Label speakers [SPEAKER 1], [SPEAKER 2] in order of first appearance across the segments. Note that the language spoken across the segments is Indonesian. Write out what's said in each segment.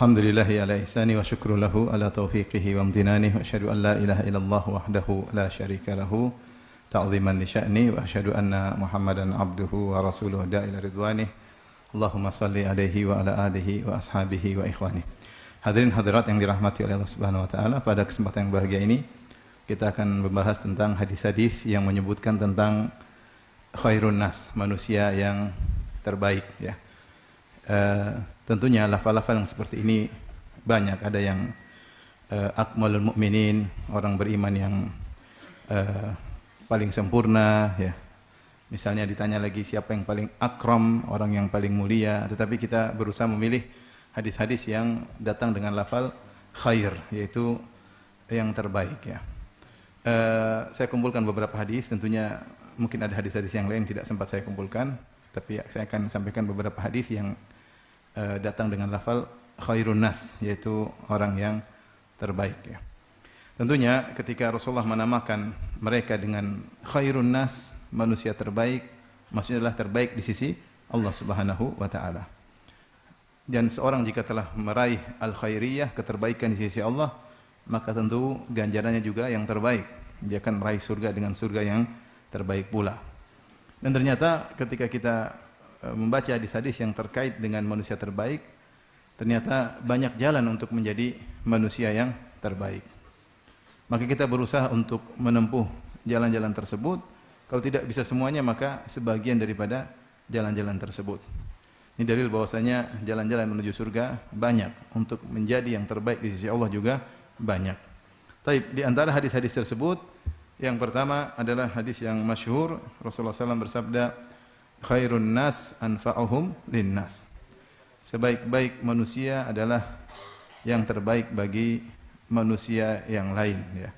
[SPEAKER 1] Alhamdulillahi ala ihsani wa syukru lahu ala taufiqihi wa amtinani wa asyhadu an la ilaha illallah wahdahu la syarika lahu ta'ziman li sya'ni wa asyhadu anna Muhammadan abduhu wa rasuluhu da'ila ridwanih. Allahumma salli alaihi wa ala alihi wa ashabihi wa ikhwani. Hadirin hadirat yang dirahmati oleh Allah Subhanahu wa taala, pada kesempatan yang bahagia ini kita akan membahas tentang hadis-hadis yang menyebutkan tentang khairun nas, manusia yang terbaik ya. Tentunya lafal-lafal yang seperti ini banyak. Ada yang akmalul mukminin, orang beriman yang paling sempurna ya. Misalnya ditanya lagi siapa yang paling akram, orang yang paling mulia. Tetapi kita berusaha memilih hadis-hadis yang datang dengan lafal khair, yaitu yang terbaik ya. Saya kumpulkan beberapa hadis, tentunya mungkin ada hadis-hadis yang lain tidak sempat saya kumpulkan, tapi saya akan sampaikan beberapa hadis yang datang dengan lafal khairun nas, yaitu orang yang terbaik ya. Tentunya ketika Rasulullah menamakan mereka dengan khairun nas, manusia terbaik, maksudnya adalah terbaik di sisi Allah Subhanahu wa taala. Dan seorang jika telah meraih al-khairiyah, keterbaikan di sisi Allah, maka tentu ganjarannya juga yang terbaik. Dia akan meraih surga dengan surga yang terbaik pula. Dan ternyata ketika kita membaca hadis-hadis yang terkait dengan manusia terbaik, ternyata banyak jalan untuk menjadi manusia yang terbaik. Maka kita berusaha untuk menempuh jalan-jalan tersebut. Kalau tidak bisa semuanya, maka sebagian daripada jalan-jalan tersebut. Ini dalil bahwasanya jalan-jalan menuju surga banyak, untuk menjadi yang terbaik di sisi Allah juga banyak. Taib, di antara hadis-hadis tersebut, yang pertama adalah hadis yang masyhur. Rasulullah SAW bersabda, khairun nas anfa'uhum linnas. Sebaik-baik manusia adalah yang terbaik bagi manusia yang lain ya.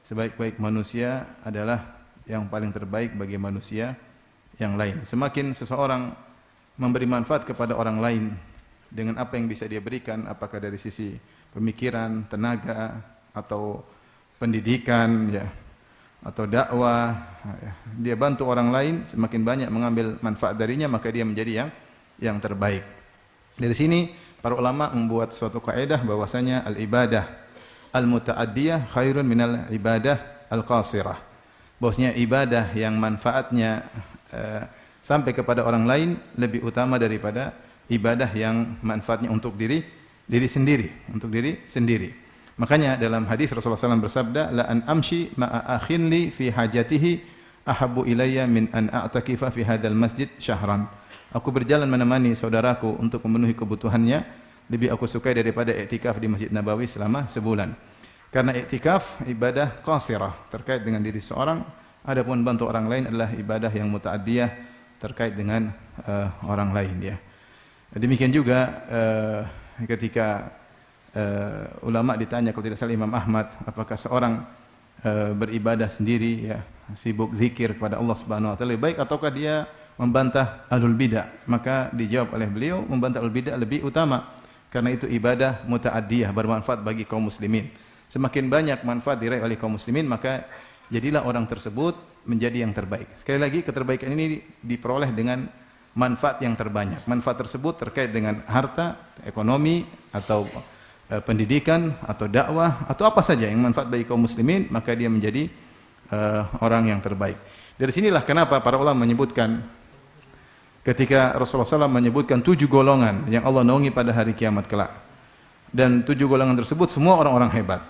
[SPEAKER 1] Sebaik-baik manusia adalah yang paling terbaik bagi manusia yang lain. Semakin seseorang memberi manfaat kepada orang lain dengan apa yang bisa dia berikan, apakah dari sisi pemikiran, tenaga, atau pendidikan ya, atau dakwah, dia bantu orang lain, semakin banyak mengambil manfaat darinya, maka dia menjadi yang terbaik. Dari sini para ulama membuat suatu kaidah bahwasanya al-ibadah al-muta'addiyah khairun minal ibadah al-qasirah. Bahwasanya ibadah yang manfaatnya sampai kepada orang lain lebih utama daripada ibadah yang manfaatnya untuk diri sendiri, untuk diri sendiri. Makanya dalam hadis Rasulullah SAW bersabda, la an amshi ma'a akhin li fi hajatihi ahabbu ilayya min an a'takifa fi hadzal masjid syahran. Aku berjalan menemani saudaraku untuk memenuhi kebutuhannya, lebih aku sukai daripada iktikaf di Masjid Nabawi selama sebulan. Karena iktikaf ibadah qasirah, terkait dengan diri seorang, adapun bantu orang lain adalah ibadah yang muta'addiyah, terkait dengan orang lain ya. Demikian juga ketika ulama ditanya, kalau tidak salah Imam Ahmad, apakah seorang beribadah sendiri ya, sibuk zikir kepada Allah Subhanahu wa taala lebih baik ataukah dia membantah ahlul bidah? Maka dijawab oleh beliau, membantah ahlul bidah lebih utama, karena itu ibadah muta'addiyah, bermanfaat bagi kaum muslimin. Semakin banyak manfaat diraih oleh kaum muslimin, maka jadilah orang tersebut menjadi yang terbaik. Sekali lagi, keterbaikan ini diperoleh dengan manfaat yang terbanyak. Manfaat tersebut terkait dengan harta, ekonomi, atau pendidikan, atau dakwah, atau apa saja yang manfaat bagi kaum muslimin, maka dia menjadi orang yang terbaik. Dari sinilah kenapa para ulama menyebutkan, ketika Rasulullah SAW menyebutkan 7 golongan yang Allah naungi pada hari kiamat kelak, dan 7 golongan tersebut semua orang-orang hebat,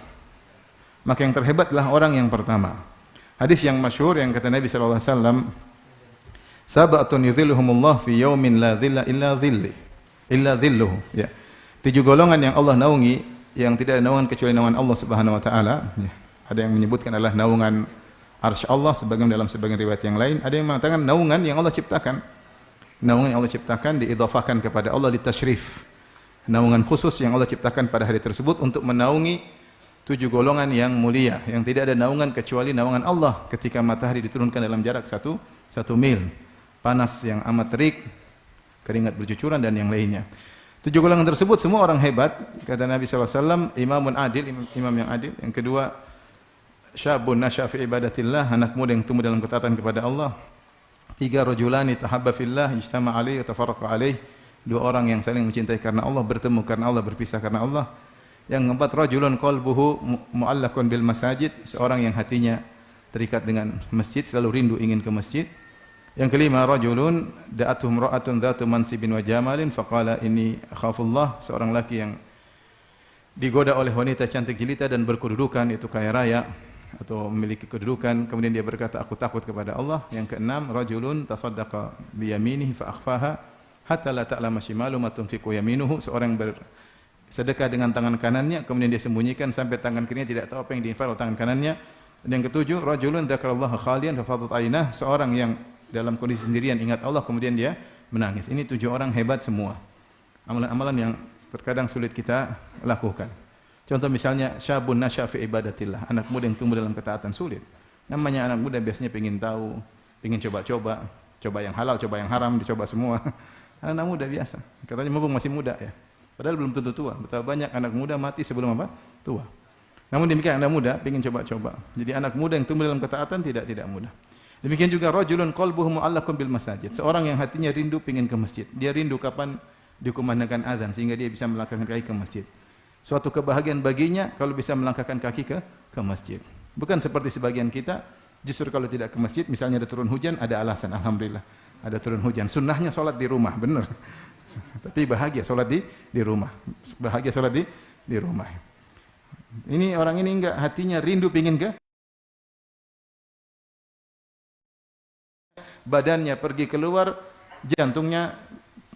[SPEAKER 1] maka yang terhebat adalah orang yang pertama. Hadis yang masyhur yang kata Nabi SAW, sab'atun yudhilluhumullah fi yaumin la dhilla illa dhilluhu ya. 7 golongan yang Allah naungi, yang tidak ada naungan kecuali naungan Allah Subhanahu wa taala ya. Ada yang menyebutkan adalah naungan arsy Allah, sebagian dalam sebagian riwayat yang lain. Ada yang mengatakan naungan yang Allah ciptakan. Naungan yang Allah ciptakan diidhafahkan kepada Allah, ditasyrif. Naungan khusus yang Allah ciptakan pada hari tersebut untuk menaungi 7 golongan yang mulia, yang tidak ada naungan kecuali naungan Allah ketika matahari diturunkan dalam jarak 1 mil. Panas yang amat terik, keringat bercucuran dan yang lainnya. 7 golongan tersebut semua orang hebat, kata Nabi SAW, imamun adil, imam yang adil. Yang kedua, syabun nasya fi ibadatillah, anak muda yang tumbuh dalam ketaatan kepada Allah. 3, rajulani tahabba fillah, ijtama alaihi wa tafarraqa alaihi. dua orang yang saling mencintai karena Allah, bertemu karena Allah, berpisah karena Allah. Yang keempat, rajulun qalbuhu mu'allaqun bil masajid, seorang yang hatinya terikat dengan masjid, selalu rindu ingin ke masjid. Yang kelima, rajulun da'atuhu imra'atun dzatu mansibin wa jamalin faqala inni akhafullah, seorang laki yang digoda oleh wanita cantik jelita dan berkedudukan, itu kaya raya atau memiliki kedudukan, kemudian dia berkata aku takut kepada Allah. Yang keenam, rajulun tasaddaqa bi yaminihi fa akhfaha hatta la ta'lama shimalu ma tunfiqu yaminuhu, seorang yang bersedekah dengan tangan kanannya kemudian dia sembunyikan sampai tangan kirinya tidak tahu apa yang diinfak oleh tangan kanannya. Dan yang ketujuh, rajulun dzakarallaha khalian fa fadat ainah, seorang yang dalam kondisi sendirian ingat Allah kemudian dia menangis. Ini 7 orang hebat semua. Amalan-amalan yang terkadang sulit kita lakukan. Contoh misalnya syabun nasya fi ibadatillah, anak muda yang tumbuh dalam ketaatan, sulit. Namanya anak muda biasanya ingin tahu, ingin coba-coba, coba yang halal, coba yang haram, dicoba semua. Anak muda biasa. Katanya mumpung masih muda ya. Padahal belum tentu tua. Betapa banyak anak muda mati sebelum apa? Tua. Namun demikian anak muda ingin coba-coba. Jadi anak muda yang tumbuh dalam ketaatan tidak mudah. Demikian juga rajulun qalbuhu mu'allaqun bil masajid, seorang yang hatinya rindu ingin ke masjid. Dia rindu kapan dikumandangkan azan sehingga dia bisa melangkahkan kaki ke masjid. Suatu kebahagiaan baginya kalau bisa melangkahkan kaki ke masjid. Bukan seperti sebagian kita, justru kalau tidak ke masjid, misalnya ada turun hujan, ada alasan, alhamdulillah, ada turun hujan. Sunnahnya sholat di rumah, benar. Tapi bahagia sholat di rumah. Bahagia sholat di rumah. Ini orang ini enggak, hatinya rindu pingin ke badannya pergi keluar, jantungnya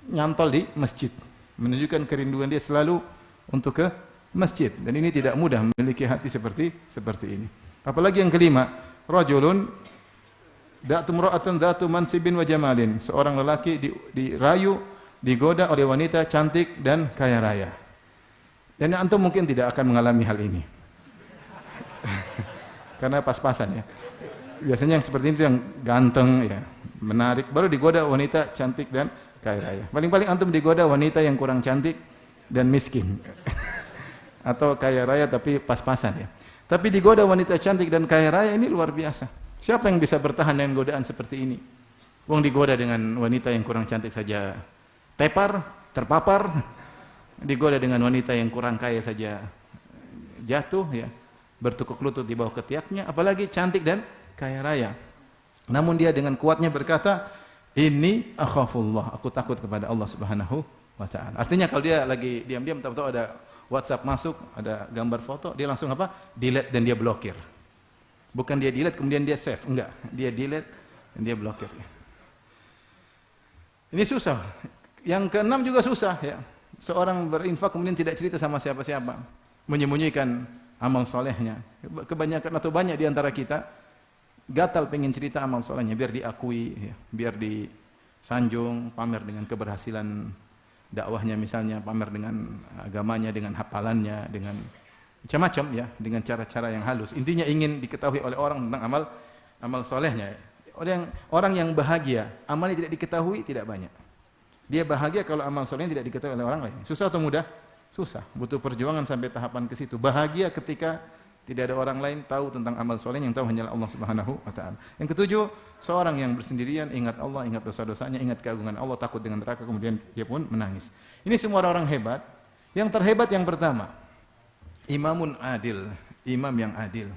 [SPEAKER 1] nyantol di masjid. Menunjukkan kerinduan dia selalu untuk ke masjid, dan ini tidak mudah memiliki hati seperti ini. Apalagi yang kelima, rajulun da'tu imra'atan dzatu mansibin wa jamalin, seorang lelaki dirayu, digoda oleh wanita cantik dan kaya raya. Dan antum mungkin tidak akan mengalami hal ini. Karena pas-pasan ya. Biasanya yang seperti itu yang ganteng ya, menarik, baru digoda wanita cantik dan kaya raya. Paling-paling antum digoda wanita yang kurang cantik dan miskin. Atau kaya raya tapi pas-pasan ya. Tapi digoda wanita cantik dan kaya raya ini luar biasa. Siapa yang bisa bertahan dengan godaan seperti ini? Wong digoda dengan wanita yang kurang cantik saja terpapar. Digoda dengan wanita yang kurang kaya saja jatuh ya, bertukuk lutut di bawah ketiaknya, apalagi cantik dan kaya raya. Namun dia dengan kuatnya berkata, "Inni akhafullah," aku takut kepada Allah Subhanahu wa taala. Artinya kalau dia lagi diam-diam tahu-tahu ada WhatsApp masuk, ada gambar foto, dia langsung apa? Delete dan dia blokir. Bukan dia delete kemudian dia save, enggak. Dia delete dan dia blokir. Ini susah. Yang keenam juga susah ya. Seorang berinfak kemudian tidak cerita sama siapa-siapa, menyembunyikan amal solehnya. Kebanyakan atau banyak di antara kita gatal pengen cerita amal solehnya biar diakui, ya, biar disanjung, pamer dengan keberhasilan dakwahnya misalnya, pamer dengan agamanya, dengan hafalannya, dengan macam-macam ya, dengan cara-cara yang halus. Intinya ingin diketahui oleh orang tentang amal solehnya. Orang yang bahagia, amalnya tidak diketahui tidak banyak. Dia bahagia kalau amal solehnya tidak diketahui oleh orang lain. Susah atau mudah? Susah. Butuh perjuangan sampai tahapan ke situ. Bahagia ketika tidak ada orang lain tahu tentang amal soleh, yang tahu hanyalah Allah Subhanahu wa taala. Yang ketujuh, seorang yang bersendirian ingat Allah, ingat dosa-dosanya, ingat keagungan Allah, takut dengan neraka, kemudian dia pun menangis. Ini semua orang hebat. Yang terhebat yang pertama, imamun adil, imam yang adil.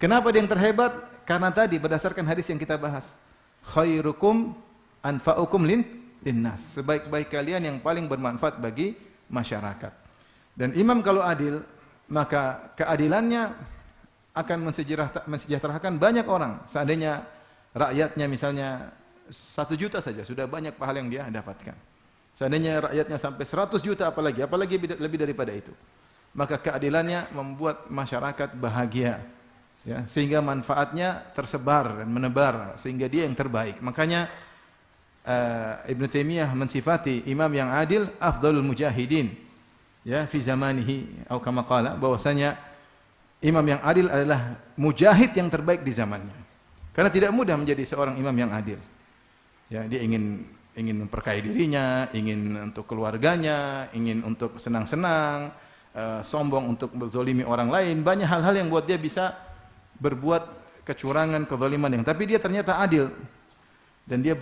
[SPEAKER 1] Kenapa dia yang terhebat? Karena tadi berdasarkan hadis yang kita bahas, khairukum anfa'ukum linnas. Sebaik-baik kalian yang paling bermanfaat bagi masyarakat. Dan imam kalau adil, maka keadilannya akan mensejahterakan banyak orang. Seandainya rakyatnya misalnya 1 juta saja, sudah banyak pahala yang dia dapatkan. Seandainya rakyatnya sampai 100 juta apalagi lebih daripada itu. Maka keadilannya membuat masyarakat bahagia, ya, sehingga manfaatnya tersebar dan menebar, sehingga dia yang terbaik. Makanya Ibnu Taimiyah mensifati imam yang adil afdalul mujahidin, ya, fi zamanihi atau kama qala, bahwasanya imam yang adil adalah mujahid yang terbaik di zamannya. Karena tidak mudah menjadi seorang imam yang adil. Ya, dia ingin memperkaya dirinya, ingin untuk keluarganya, ingin untuk senang-senang, sombong untuk menzalimi orang lain, banyak hal-hal yang buat dia bisa berbuat kecurangan, kezaliman, tapi dia ternyata adil. dan dia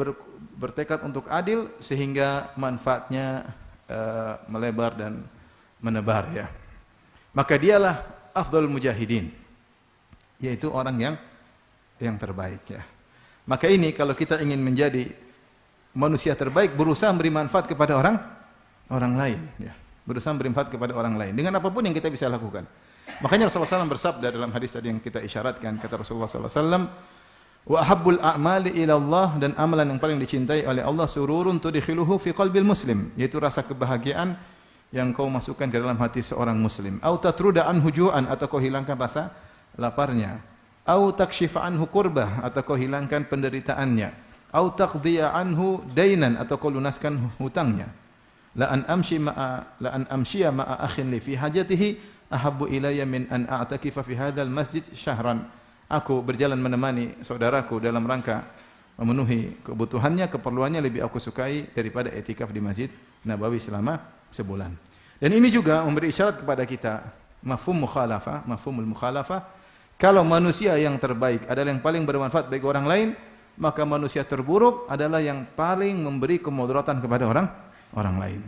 [SPEAKER 1] bertekad untuk adil sehingga manfaatnya melebar dan menebar ya. Maka dialah afdhalul mujahidin, yaitu orang yang terbaik ya. Maka ini kalau kita ingin menjadi manusia terbaik, berusaha memberi manfaat kepada orang lain ya. Berusaha memberi manfaat kepada orang lain dengan apapun yang kita bisa lakukan. Makanya Rasulullah SAW bersabda dalam hadis tadi yang kita isyaratkan, kata Rasulullah SAW, wa ahabbul a'mali ila Allah, dan amalan yang paling dicintai oleh Allah, sururun tudkhiluhu fi qalbil muslim, yaitu rasa kebahagiaan yang kau masukkan ke dalam hati seorang muslim. Au tatruda anhu ju'an, atau kau hilangkan rasa laparnya. Au takshifa anhu kurbah, atau kau hilangkan penderitaannya. Au taqdiya anhu dainan, atau kau lunaskan hutangnya. La an amshiya ma'a akhin li fi hajatihi ahabbu ilayya min an a'takifa fi hadzal masjid syahran. Aku berjalan menemani saudaraku dalam rangka memenuhi kebutuhannya, keperluannya, lebih aku sukai daripada etikaf di Masjid Nabawi selama sebulan. Dan ini juga memberi isyarat kepada kita mafhumul mukhalafah. Kalau manusia yang terbaik adalah yang paling bermanfaat bagi orang lain, maka manusia terburuk adalah yang paling memberi kemudaratan kepada orang lain.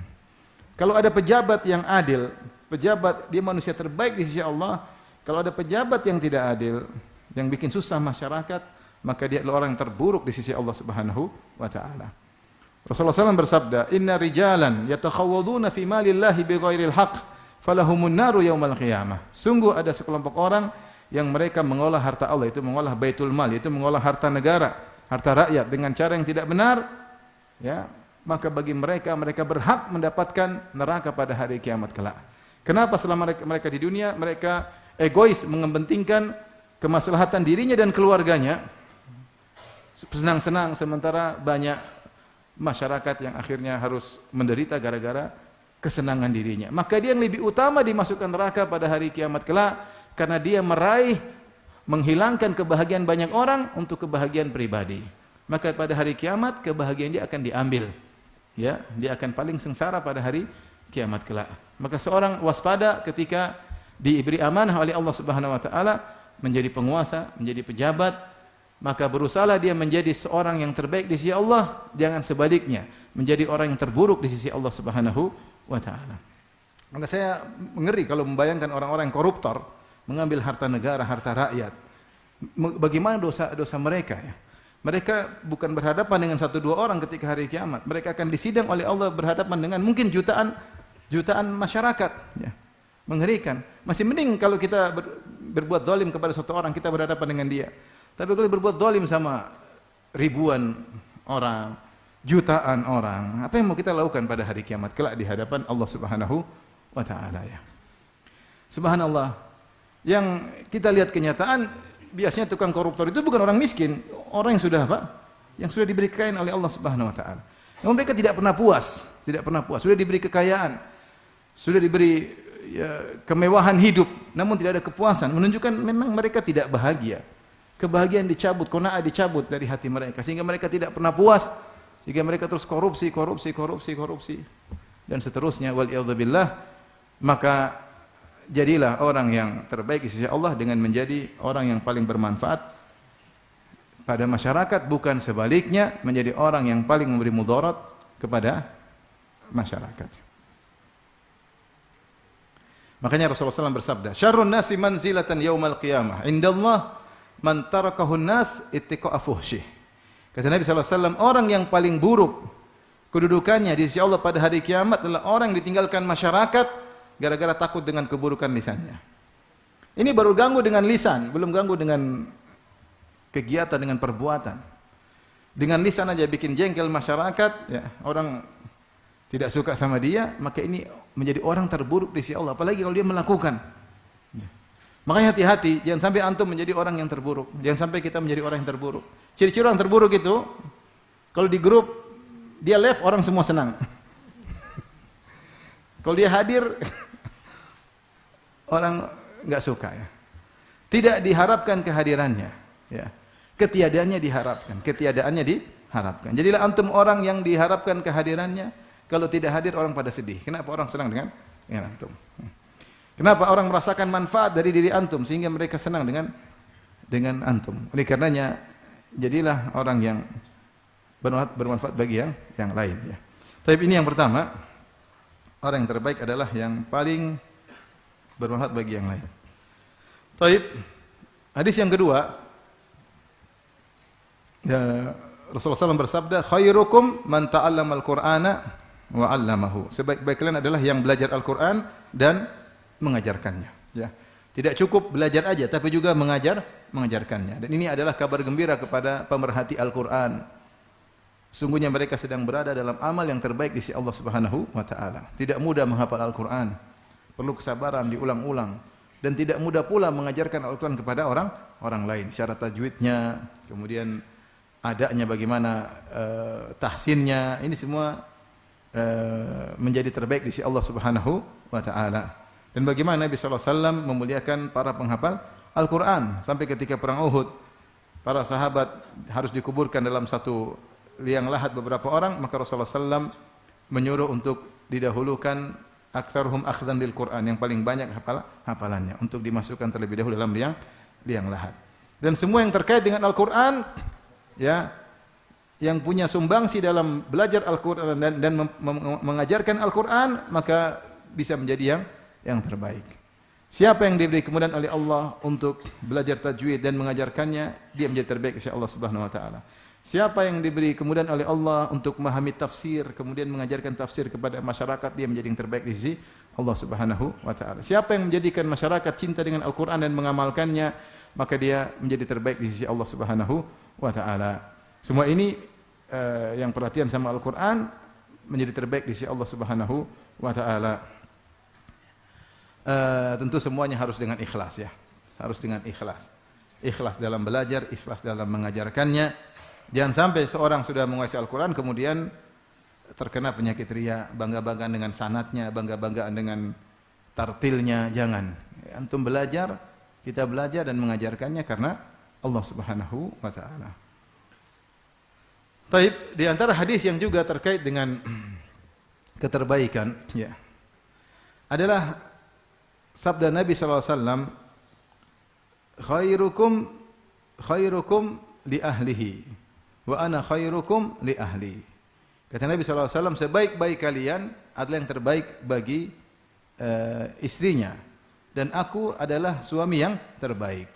[SPEAKER 1] Kalau ada pejabat yang adil, pejabat dia manusia terbaik di sisi Allah. Kalau ada pejabat yang tidak adil, yang bikin susah masyarakat, maka dia adalah orang yang terburuk di sisi Allah Subhanahu wa taala. Rasulullah SAW bersabda, "Inna rijalan yatakhawwaduna fi malillahi bighairil haqq, falahumun naru yaumal qiyamah." Sungguh ada sekelompok orang yang mereka mengolah harta Allah, itu mengolah baitul mal, itu mengolah harta negara, harta rakyat dengan cara yang tidak benar, ya, maka bagi mereka berhak mendapatkan neraka pada hari kiamat kelak. Kenapa? Selama mereka di dunia mereka egois, mengepentingkan kemaslahatan dirinya dan keluarganya, senang-senang, sementara banyak masyarakat yang akhirnya harus menderita gara-gara kesenangan dirinya. Maka dia yang lebih utama dimasukkan neraka pada hari kiamat kelak, karena dia menghilangkan kebahagiaan banyak orang untuk kebahagiaan pribadi. Maka pada hari kiamat kebahagiaan dia akan diambil. Ya, dia akan paling sengsara pada hari kiamat kelak. Maka seorang waspada ketika diberi amanah oleh Allah Subhanahu wa taala menjadi penguasa, menjadi pejabat, maka berusahalah dia menjadi seorang yang terbaik di sisi Allah, jangan sebaliknya, menjadi orang yang terburuk di sisi Allah Subhanahu wa taala. Maka saya mengeri kalau membayangkan orang-orang yang koruptor mengambil harta negara, harta rakyat. Bagaimana dosa mereka ya? Mereka bukan berhadapan dengan satu dua orang ketika hari kiamat. Mereka akan disidang oleh Allah berhadapan dengan mungkin jutaan masyarakat. Ya. Mengerikan. Masih mending kalau kita berbuat zalim kepada satu orang, kita berhadapan dengan dia. Tapi kalau berbuat zalim sama ribuan orang, jutaan orang, apa yang mau kita lakukan pada hari kiamat kelak di hadapan Allah Subhanahu wa taala ya. Subhanallah. Yang kita lihat kenyataan, biasanya tukang koruptor itu bukan orang miskin, orang yang sudah apa? Yang sudah diberi kekayaan oleh Allah Subhanahu wa taala. Namun mereka tidak pernah puas, sudah diberi kekayaan, sudah diberi kemewahan hidup, namun tidak ada kepuasan, menunjukkan memang mereka tidak bahagia. Kebahagiaan dicabut, qanaah dicabut dari hati mereka, sehingga mereka tidak pernah puas, sehingga mereka terus korupsi dan seterusnya, wal iyadzubillah. Maka jadilah orang yang terbaik di sisi Allah dengan menjadi orang yang paling bermanfaat pada masyarakat, bukan sebaliknya menjadi orang yang paling memberi mudarat kepada masyarakat. Makanya Rasulullah SAW bersabda, "Syarrun nasi manzilatan yaumal qiyamah indallah man tarakahun nas ittiqa'a fuhsyih." Kata Nabi SAW, orang yang paling buruk kedudukannya di sisi Allah pada hari kiamat adalah orang yang ditinggalkan masyarakat gara-gara takut dengan keburukan lisannya. Ini baru ganggu dengan lisan, belum ganggu dengan kegiatan, dengan perbuatan. Dengan lisan aja bikin jengkel masyarakat, ya, orang tidak suka sama dia, maka ini menjadi orang terburuk di sisi Allah. Apalagi kalau dia melakukan. Makanya hati-hati, jangan sampai antum menjadi orang yang terburuk. Jangan sampai kita menjadi orang yang terburuk. Ciri-ciri orang terburuk itu, kalau di grup dia live, orang semua senang. Kalau dia hadir, orang nggak suka ya. Tidak diharapkan kehadirannya, ya. Ketiadaannya diharapkan, ketiadaannya diharapkan. Jadilah antum orang yang diharapkan kehadirannya. Kalau tidak hadir orang pada sedih. Kenapa orang senang dengan antum? Kenapa orang merasakan manfaat dari diri antum sehingga mereka senang dengan antum? Oleh karenanya, jadilah orang yang bermanfaat bagi yang lain ya. Tapi ini yang pertama, orang yang terbaik adalah yang paling bermanfaat bagi yang lain. Taib, hadis yang kedua, ya, Rasulullah SAW bersabda, khairukum man ta'allama al-Qur'ana wa 'allamahu. Sebaik-baik kalian adalah yang belajar Al-Qur'an dan mengajarkannya. Ya. Tidak cukup belajar aja, tapi juga mengajarkannya. Dan ini adalah kabar gembira kepada pemerhati Al-Qur'an. Sungguhnya mereka sedang berada dalam amal yang terbaik di sisi Allah Subhanahu wa taala. Tidak mudah menghafal Al-Qur'an. Perlu kesabaran, diulang-ulang, dan tidak mudah pula mengajarkan Al-Qur'an kepada orang lain. Syarat tajwidnya, kemudian adanya bagaimana, tahsinnya, ini semua menjadi terbaik di sisi Allah Subhanahu wa taala. Dan bagaimana Nabi sallallahu alaihi wasallam memuliakan para penghafal Al-Qur'an sampai ketika perang Uhud, para sahabat harus dikuburkan dalam satu liang lahat beberapa orang, maka Rasulullah SAW menyuruh untuk didahulukan aktsaruhum akhdhan lil Qur'an, yang paling banyak hafalannya, untuk dimasukkan terlebih dahulu dalam liang lahat. Dan semua yang terkait dengan Al-Qur'an, ya, yang punya sumbangsi dalam belajar Al-Qur'an dan mengajarkan Al-Qur'an, maka bisa menjadi yang terbaik. Siapa yang diberi kemudahan oleh Allah untuk belajar tajwid dan mengajarkannya, dia menjadi terbaik di sisi Allah Subhanahu wa taala. Siapa yang diberi kemudahan oleh Allah untuk memahami tafsir, kemudian mengajarkan tafsir kepada masyarakat, dia menjadi yang terbaik di sisi Allah Subhanahu wa taala. Siapa yang menjadikan masyarakat cinta dengan Al-Qur'an dan mengamalkannya, maka dia menjadi terbaik di sisi Allah Subhanahu wa taala. Semua ini yang perhatian sama Al-Qur'an menjadi terbaik di sisi Allah Subhanahu wa taala. Tentu semuanya harus dengan ikhlas ya. Harus dengan ikhlas. Ikhlas dalam belajar, ikhlas dalam mengajarkannya. Jangan sampai seorang sudah menguasai Al-Qur'an kemudian terkena penyakit riya, bangga-banggaan dengan sanatnya, bangga-banggaan dengan tartilnya, jangan. Antum belajar, kita belajar dan mengajarkannya karena Allah Subhanahu wa taala. Taib, di antara hadis yang juga terkait dengan keterbaikan ya, adalah sabda Nabi sallallahu alaihi wasallam, khairukum li ahlihi wa ana khairukum li ahli. Kata Nabi sallallahu alaihi wasallam, sebaik-baik kalian adalah yang terbaik bagi istrinya, dan aku adalah suami yang terbaik.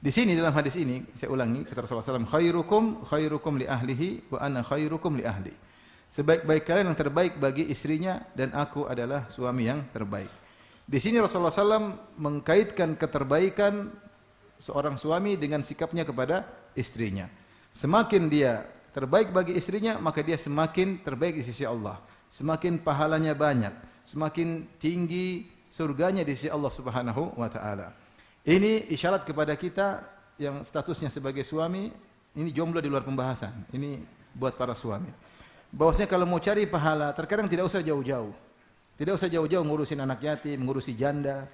[SPEAKER 1] Di sini dalam hadis ini saya ulangi, kata Rasulullah SAW, khairukum li ahlihi wa ana khairukum li ahli. Sebaik-baik kalian yang terbaik bagi istrinya, dan aku adalah suami yang terbaik. Di sini Rasulullah SAW mengkaitkan keterbaikan seorang suami dengan sikapnya kepada istrinya. Semakin dia terbaik bagi istrinya, maka dia semakin terbaik di sisi Allah. Semakin pahalanya banyak, semakin tinggi surganya di sisi Allah Subhanahu wa taala. Ini isyarat kepada kita yang statusnya sebagai suami, ini jomblo di luar pembahasan. Ini buat para suami. Bahwasanya kalau mau cari pahala, terkadang tidak usah jauh-jauh. Tidak usah jauh-jauh ngurusin anak yatim, ngurusi janda,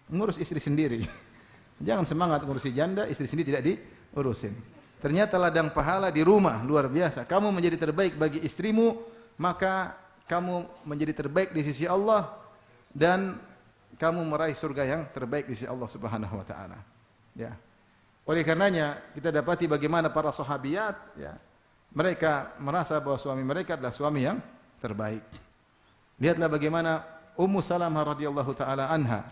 [SPEAKER 1] ngurus istri sendiri. Jangan semangat ngurusi janda, istri sendiri tidak diurusin. Ternyata ladang pahala di rumah luar biasa. Kamu menjadi terbaik bagi istrimu, maka kamu menjadi terbaik di sisi Allah dan kamu meraih surga yang terbaik di sisi Allah Subhanahu wa taala. Ya. Oleh karenanya kita dapati bagaimana para sahabiat ya, mereka merasa bahwa suami mereka adalah suami yang terbaik. Lihatlah bagaimana Ummu Salamah radhiyallahu taala anha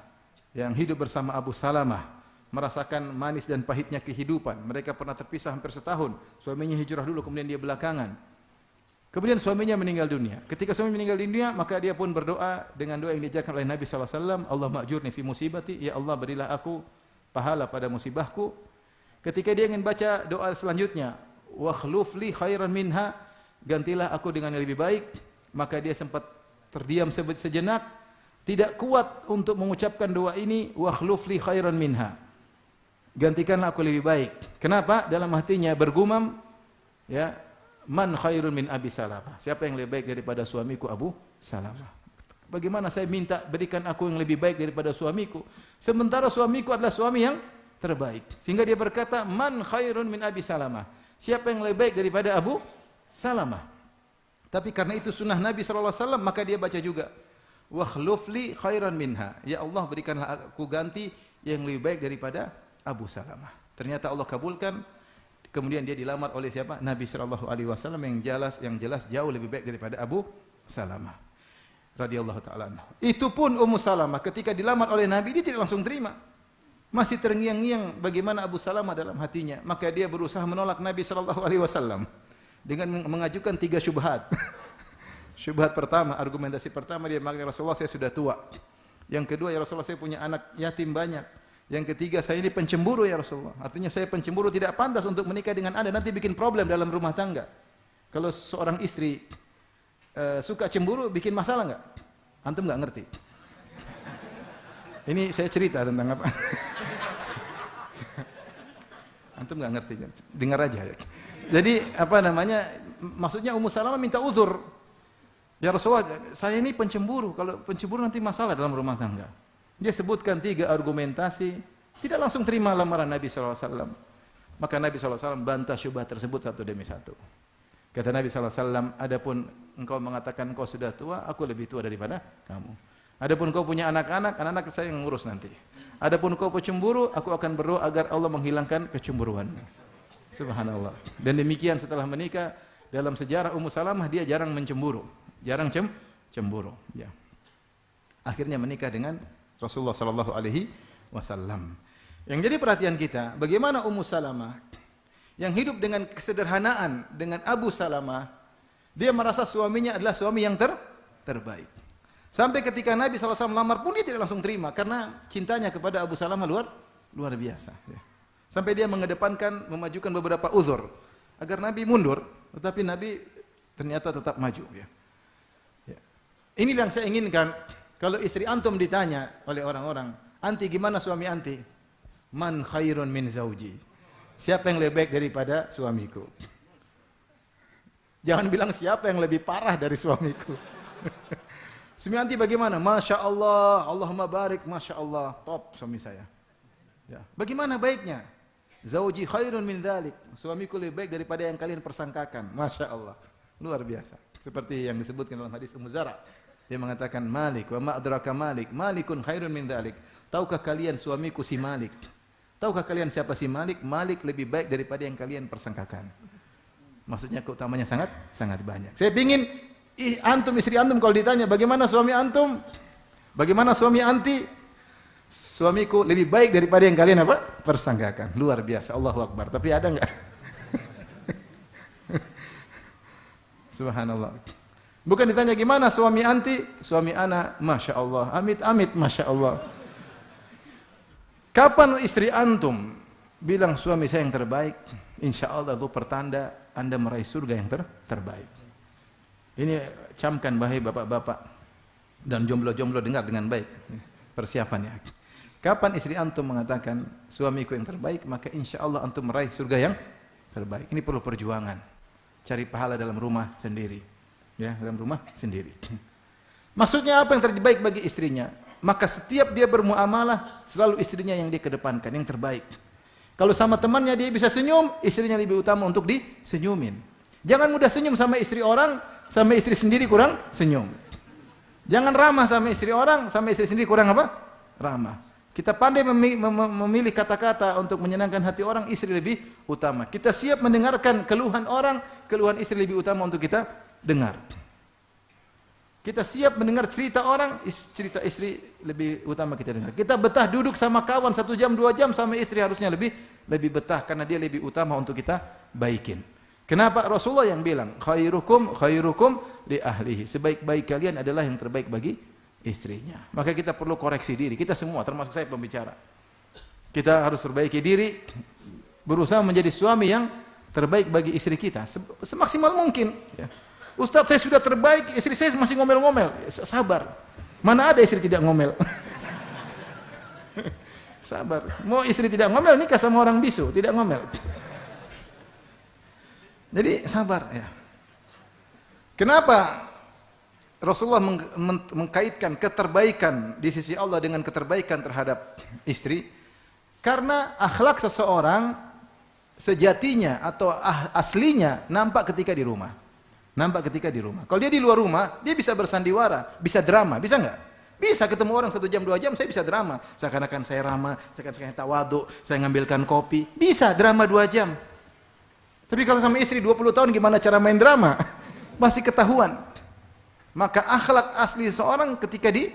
[SPEAKER 1] yang hidup bersama Abu Salamah, merasakan manis dan pahitnya kehidupan. Mereka pernah terpisah hampir setahun. Suaminya hijrah dulu, kemudian dia belakangan. Kemudian suaminya meninggal dunia. Ketika suami meninggal dunia, maka dia pun berdoa dengan doa yang diajarkan oleh Nabi sallallahu alaihi wasallam, Allahumma ajurni fi musibati, ya Allah berilah aku pahala pada musibahku. Ketika dia ingin baca doa selanjutnya, wa khluf li khairan minha, gantilah aku dengan yang lebih baik, maka dia sempat terdiam sejenak, tidak kuat untuk mengucapkan doa ini, wa khluf li khairan minha. Gantikanlah aku lebih baik. Kenapa? Dalam hatinya bergumam, ya, man khairun min Abi Salamah. Siapa yang lebih baik daripada suamiku Abu Salamah? Bagaimana saya minta berikan aku yang lebih baik daripada suamiku, sementara suamiku adalah suami yang terbaik. Sehingga dia berkata, man khairun min Abi Salamah. Siapa yang lebih baik daripada Abu Salamah? Tapi karena itu sunnah Nabi sallallahu alaihi wasallam, maka dia baca juga, wa khluf li khairan minha. Ya Allah, berikanlah aku ganti yang lebih baik daripada Abu Salamah. Ternyata Allah kabulkan kemudian dia dilamar oleh siapa? Nabi sallallahu alaihi wasallam yang jelas jauh lebih baik daripada Abu Salamah radhiyallahu taala anhu. Itu pun Ummu Salamah ketika dilamar oleh Nabi dia tidak langsung terima. Masih terngiang-ngiang bagaimana Abu Salamah dalam hatinya. Maka dia berusaha menolak Nabi sallallahu alaihi wasallam dengan mengajukan 3 syubhat. Syubhat pertama, argumentasi pertama dia mengatakan, Rasulullah saya sudah tua. Yang kedua, ya Rasulullah saya punya anak yatim banyak. Yang ketiga, saya ini pencemburu ya Rasulullah. Artinya saya pencemburu, tidak pantas untuk menikah dengan Anda, nanti bikin problem dalam rumah tangga. Kalau seorang istri suka cemburu, bikin masalah enggak? Antum enggak ngerti. Ini saya cerita tentang apa? Antum enggak ngerti, dengar aja. Jadi apa namanya? Maksudnya Ummu Salamah minta uzur. Ya Rasulullah, saya ini pencemburu. Kalau pencemburu nanti masalah dalam rumah tangga. Dia sebutkan 3 argumentasi, tidak langsung terima lamaran Nabi SAW. Maka Nabi SAW bantah syubhat tersebut satu demi satu. Kata Nabi SAW, adapun engkau mengatakan engkau sudah tua, aku lebih tua daripada kamu. Adapun kau punya anak-anak, anak-anak saya yang ngurus nanti. Adapun kau pencemburu, aku akan berdoa agar Allah menghilangkan kecemburuanmu. Subhanallah. Dan demikian setelah menikah, dalam sejarah Ummu Salamah dia jarang mencemburu. Jarang cemburu. Ya. Akhirnya menikah dengan Rasulullah sallallahu alaihi wasallam. Yang jadi perhatian kita, bagaimana Ummu Salamah yang hidup dengan kesederhanaan dengan Abu Salamah, dia merasa suaminya adalah suami yang terbaik. Sampai ketika Nabi SAW melamar pun dia tidak langsung terima karena cintanya kepada Abu Salamah luar biasa. Ya. Sampai dia mengedepankan, memajukan beberapa uzur agar Nabi mundur, tetapi Nabi ternyata tetap maju. Ya. Ya. Inilah yang saya inginkan. Kalau istri antum ditanya oleh orang-orang, anti gimana suami anti? Man khairun min zauji. Siapa yang lebih baik daripada suamiku? Jangan bilang siapa yang lebih parah dari suamiku. Suami anti bagaimana? Masya Allah, Allahumma barik, Masya Allah, top suami saya. Ya. Bagaimana baiknya? Zauji khairun min dhalik. Suamiku lebih baik daripada yang kalian persangkakan. Masya Allah. Luar biasa. Seperti yang disebutkan dalam hadis Ummu Zara. Dia mengatakan Malik wa ma adraka Malik, Malikun khairun min dhalik. Tahukah kalian suamiku si Malik? Tahukah kalian siapa si Malik? Malik lebih baik daripada yang kalian persangkakan. Maksudnya keutamanya sangat banyak. Saya ingin antum istri antum kalau ditanya bagaimana suami antum? Bagaimana suami anti? Suamiku lebih baik daripada yang kalian apa? Persangkakan. Luar biasa. Allahu Akbar. Tapi ada enggak? Subhanallah. Bukan ditanya gimana suami anti, suami ana, Masya Allah, amit-amit, Masya Allah. Kapan istri antum bilang suami saya yang terbaik, insya Allah itu pertanda anda meraih surga yang terbaik. Ini camkan bahaya bapak-bapak dan jomblo-jomblo dengar dengan baik persiapannya. Kapan istri antum mengatakan suamiku yang terbaik, maka insya Allah antum meraih surga yang terbaik. Ini perlu perjuangan, cari pahala dalam rumah sendiri. Ya, dalam rumah sendiri. Maksudnya apa yang terbaik bagi istrinya? Maka setiap dia bermuamalah selalu istrinya yang dia kedepankan, yang terbaik. Kalau sama temannya dia bisa senyum, istrinya lebih utama untuk disenyumin. Jangan mudah senyum sama istri orang, sama istri sendiri kurang senyum. Jangan ramah sama istri orang, sama istri sendiri kurang apa? Ramah. Kita pandai memilih kata-kata untuk menyenangkan hati orang, istri lebih utama. Kita siap mendengarkan keluhan orang, keluhan istri lebih utama untuk kita dengar. Kita siap mendengar cerita orang, cerita istri lebih utama kita dengar. Kita betah duduk sama kawan 1 jam 2 jam sama istri harusnya lebih betah karena dia lebih utama untuk kita baikin. Kenapa? Rasulullah yang bilang, khairukum li ahlihi. Sebaik-baik kalian adalah yang terbaik bagi istrinya. Maka kita perlu koreksi diri. Kita semua termasuk saya pembicara. Kita harus perbaiki diri, berusaha menjadi suami yang terbaik bagi istri kita semaksimal mungkin, ya. Ustaz saya sudah terbaik, istri saya masih ngomel-ngomel. Sabar. Mana ada istri tidak ngomel? Sabar. Mau istri tidak ngomel, nikah sama orang bisu, tidak ngomel. Jadi sabar ya. Kenapa Rasulullah mengkaitkan keterbaikan di sisi Allah dengan keterbaikan terhadap istri? Karena akhlak seseorang sejatinya atau aslinya nampak ketika di rumah. Nampak ketika di rumah. Kalau dia di luar rumah, dia bisa bersandiwara, bisa drama, bisa enggak? Bisa ketemu orang 1 jam 2 jam, saya bisa drama. Seakan-akan saya ramah, seakan-akan saya tawadhu, saya ngambilkan kopi. Bisa drama 2 jam. Tapi kalau sama istri 20 tahun gimana cara main drama? Pasti ketahuan. Maka akhlak asli seorang ketika di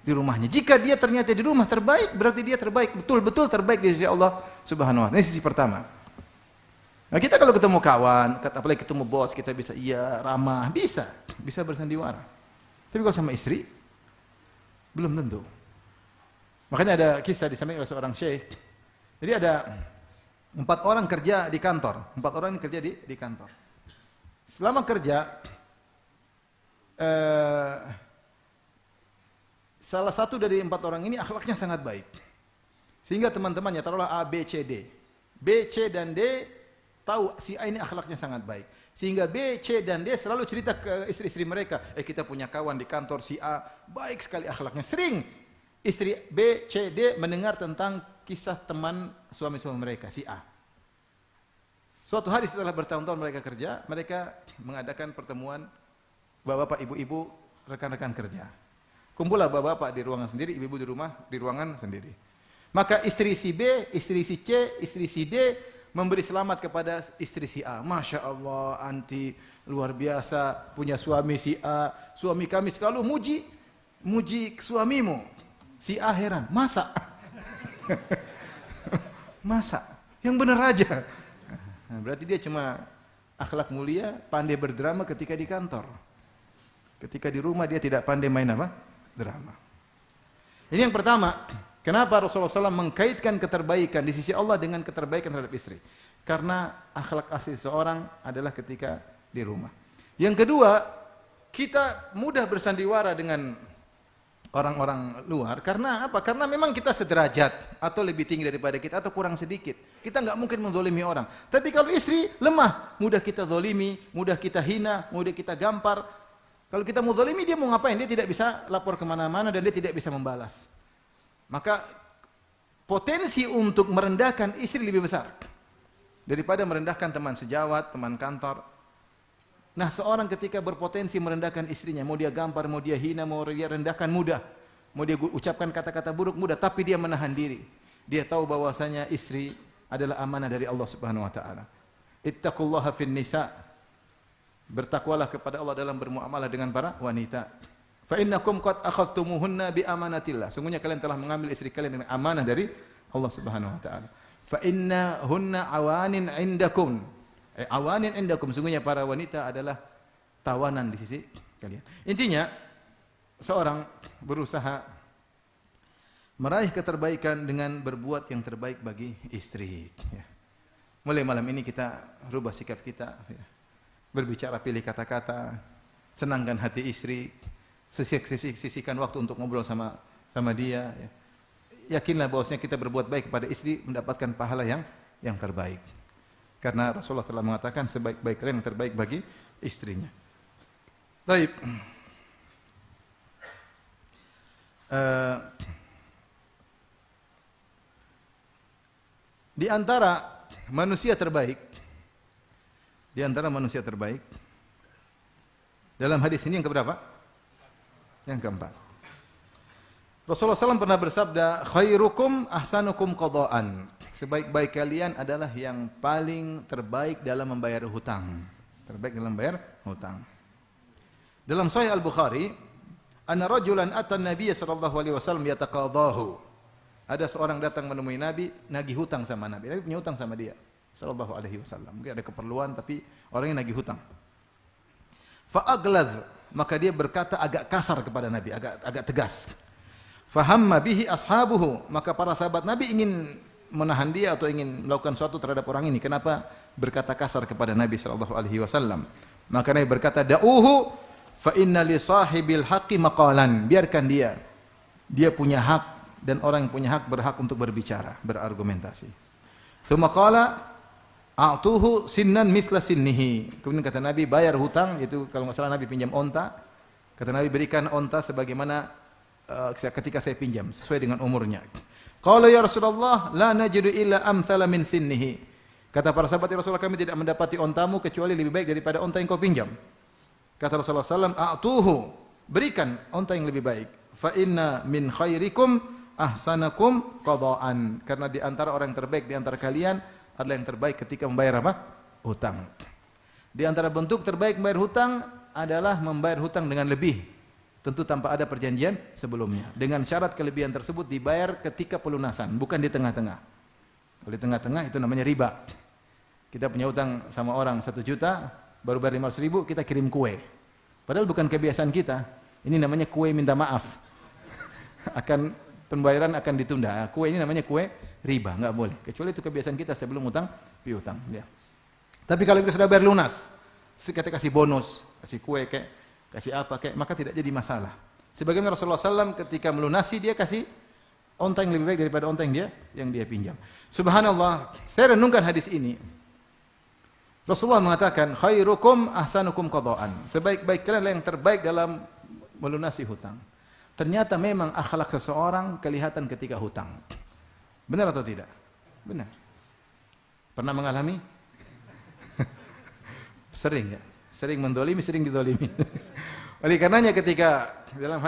[SPEAKER 1] rumahnya. Jika dia ternyata di rumah terbaik, berarti dia terbaik, betul-betul terbaik di sisi Allah Subhanahu wa taala. Ini sisi pertama. Nah, kita kalau ketemu kawan, apalagi ketemu bos, kita bisa iya ramah, bisa bersandiwara. Tapi kalau sama istri belum tentu. Makanya ada kisah disampaikan oleh seorang syekh. Jadi ada 4 orang kerja di kantor. 4 orang kerja di kantor. Selama kerja, salah satu dari 4 orang ini akhlaknya sangat baik. Sehingga teman-temannya, taruhlah A, B, C, D. B, C, dan D tahu si A ini akhlaknya sangat baik. Sehingga B, C, dan D selalu cerita ke istri-istri mereka. Kita punya kawan di kantor si A, baik sekali akhlaknya. Sering istri B, C, D mendengar tentang kisah teman suami-suami mereka, si A. Suatu hari setelah bertahun-tahun mereka kerja, mereka mengadakan pertemuan bapak-bapak, ibu-ibu, rekan-rekan kerja. Kumpullah bapak-bapak di ruangan sendiri, ibu-ibu di rumah, di ruangan sendiri. Maka istri si B, istri si C, istri si D memberi selamat kepada istri si A. Masya Allah, anti luar biasa, punya suami si A. Suami kami selalu muji suamimu. Si A heran, masa? Masa? Yang benar aja. Nah, berarti dia cuma akhlak mulia, pandai berdrama ketika di kantor. Ketika di rumah dia tidak pandai main apa? Drama. Ini yang pertama. Kenapa Rasulullah SAW mengkaitkan keterbaikan di sisi Allah dengan keterbaikan terhadap istri? Karena akhlak asli seorang adalah ketika di rumah. Yang kedua, kita mudah bersandiwara dengan orang-orang luar. Karena apa? Karena memang kita sederajat atau lebih tinggi daripada kita atau kurang sedikit. Kita nggak mungkin menzolimi orang. Tapi kalau istri lemah, mudah kita zolimi, mudah kita hina, mudah kita gampar. Kalau kita mau zolimi, dia mau ngapain? Dia tidak bisa lapor kemana-mana dan dia tidak bisa membalas. Maka potensi untuk merendahkan istri lebih besar daripada merendahkan teman sejawat, teman kantor. Nah, seorang ketika berpotensi merendahkan istrinya, mau dia gampar, mau dia hina, mau dia rendahkan, mudah. Mau dia ucapkan kata-kata buruk, mudah. Tapi dia menahan diri. Dia tahu bahwasanya istri adalah amanah dari Allah Subhanahu wa taala. Ittaqullaha fin nisa. Bertakwalah kepada Allah dalam bermuamalah dengan para wanita. Fa innakum qad akhadtumuhunna bi amanatillah. Sungguhnya kalian telah mengambil istri kalian dengan amanah dari Allah Subhanahu wa taala. Fa innahunna awanin indakum. Awanin indakum, sungguhnya para wanita adalah tawanan di sisi kalian. Intinya seorang berusaha meraih keterbaikan dengan berbuat yang terbaik bagi istri. Mulai malam ini kita rubah sikap kita. Berbicara pilih kata-kata, senangkan hati istri, sisihkan waktu untuk ngobrol sama dia. Yakinlah bahwasanya kita berbuat baik kepada istri mendapatkan pahala yang terbaik. Karena Rasulullah telah mengatakan sebaik-baik kalian yang terbaik bagi istrinya. Baik. Di antara manusia terbaik, dalam hadis ini yang keberapa? Yang keempat. Rasulullah SAW pernah bersabda, khairukum ahsanukum qada'an. Sebaik-baik kalian adalah yang paling terbaik dalam membayar hutang. Terbaik dalam membayar hutang. Dalam Sahih Al-Bukhari, anna rajulan atan Nabiy sallallahu alaihi wasallam yataqadahu. Ada seorang datang menemui Nabi, nagih hutang sama Nabi. Nabi punya hutang sama dia sallallahu alaihi wasallam. Mungkin ada keperluan tapi orangnya nagih hutang. Fa agladh, maka dia berkata agak kasar kepada Nabi, agak tegas. Fahamma bihi ashabuhu, maka para sahabat Nabi ingin menahan dia atau ingin melakukan sesuatu terhadap orang ini. Kenapa berkata kasar kepada Nabi sallallahu alaihi wasallam? Maka Nabi berkata, "Da'uhu fa inna li sahibil haqqi maqalan." Biarkan dia. Dia punya hak dan orang yang punya hak berhak untuk berbicara, berargumentasi. Tsumma qala, "A'tuhu sinnan mithla sinnihi." Kemudian kata Nabi, bayar hutang, itu kalau enggak salah Nabi pinjam onta. Kata Nabi, berikan onta sebagaimana ketika saya pinjam, sesuai dengan umurnya. Qala ya Rasulullah, la najidu illa amthala min sinnihi. Kata para sahabat, ya Rasulullah, kami tidak mendapati ontamu kecuali lebih baik daripada onta yang kau pinjam. Kata Rasulullah SAW, a'tuhu, berikan onta yang lebih baik. Fa inna min khairikum ahsanakum qada'an. Karena di antara orang yang terbaik di antara kalian adalah yang terbaik ketika membayar apa? hutang. Di antara bentuk terbaik membayar hutang adalah membayar hutang dengan lebih. Tentu tanpa ada perjanjian sebelumnya. Dengan syarat kelebihan tersebut dibayar ketika pelunasan, bukan di tengah-tengah. Kalau di tengah-tengah itu namanya riba. Kita punya hutang sama orang 1 juta, baru bayar 500.000, kita kirim kue. Padahal bukan kebiasaan kita. Ini namanya kue minta maaf. Pembayaran akan ditunda. Kue ini namanya kue riba, enggak boleh. Kecuali itu kebiasaan kita sebelum hutang piutang, ya. Tapi kalau kita sudah bayar lunas, kita kasih bonus, kasih kue kayak, kasih apa kayak, maka tidak jadi masalah. Sebagaimana Rasulullah SAW ketika melunasi dia kasih onta yang lebih baik daripada onta yang dia pinjam. Subhanallah, saya renungkan hadis ini. Rasulullah mengatakan, khairukum ahsanukum qada'an. Sebaik-baik kalian adalah yang terbaik dalam melunasi hutang. Ternyata memang akhlak seseorang kelihatan ketika hutang. Benar atau tidak? Benar. Pernah mengalami? Sering ya? Sering mendolimi, sering didolimi. Oleh karenanya ketika dalam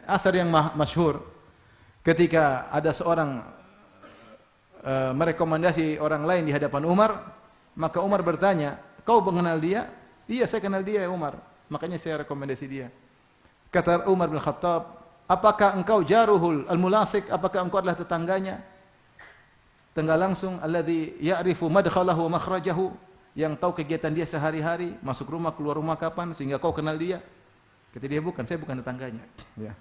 [SPEAKER 1] athar yang masyhur, ketika ada seorang merekomendasi orang lain di hadapan Umar, maka Umar bertanya, kau mengenal dia? Iya, saya kenal dia ya Umar. Makanya saya rekomendasi dia. Kata Umar bin Khattab, apakah engkau jaruhul al-mulasik? Apakah engkau adalah tetangganya? Tengah langsung, alladhi ya'rifu madkhalahu wa makhrajahu, yang tahu kegiatan dia sehari-hari, masuk rumah, keluar rumah kapan, sehingga kau kenal dia. Kata dia, bukan, saya bukan tetangganya. Ya.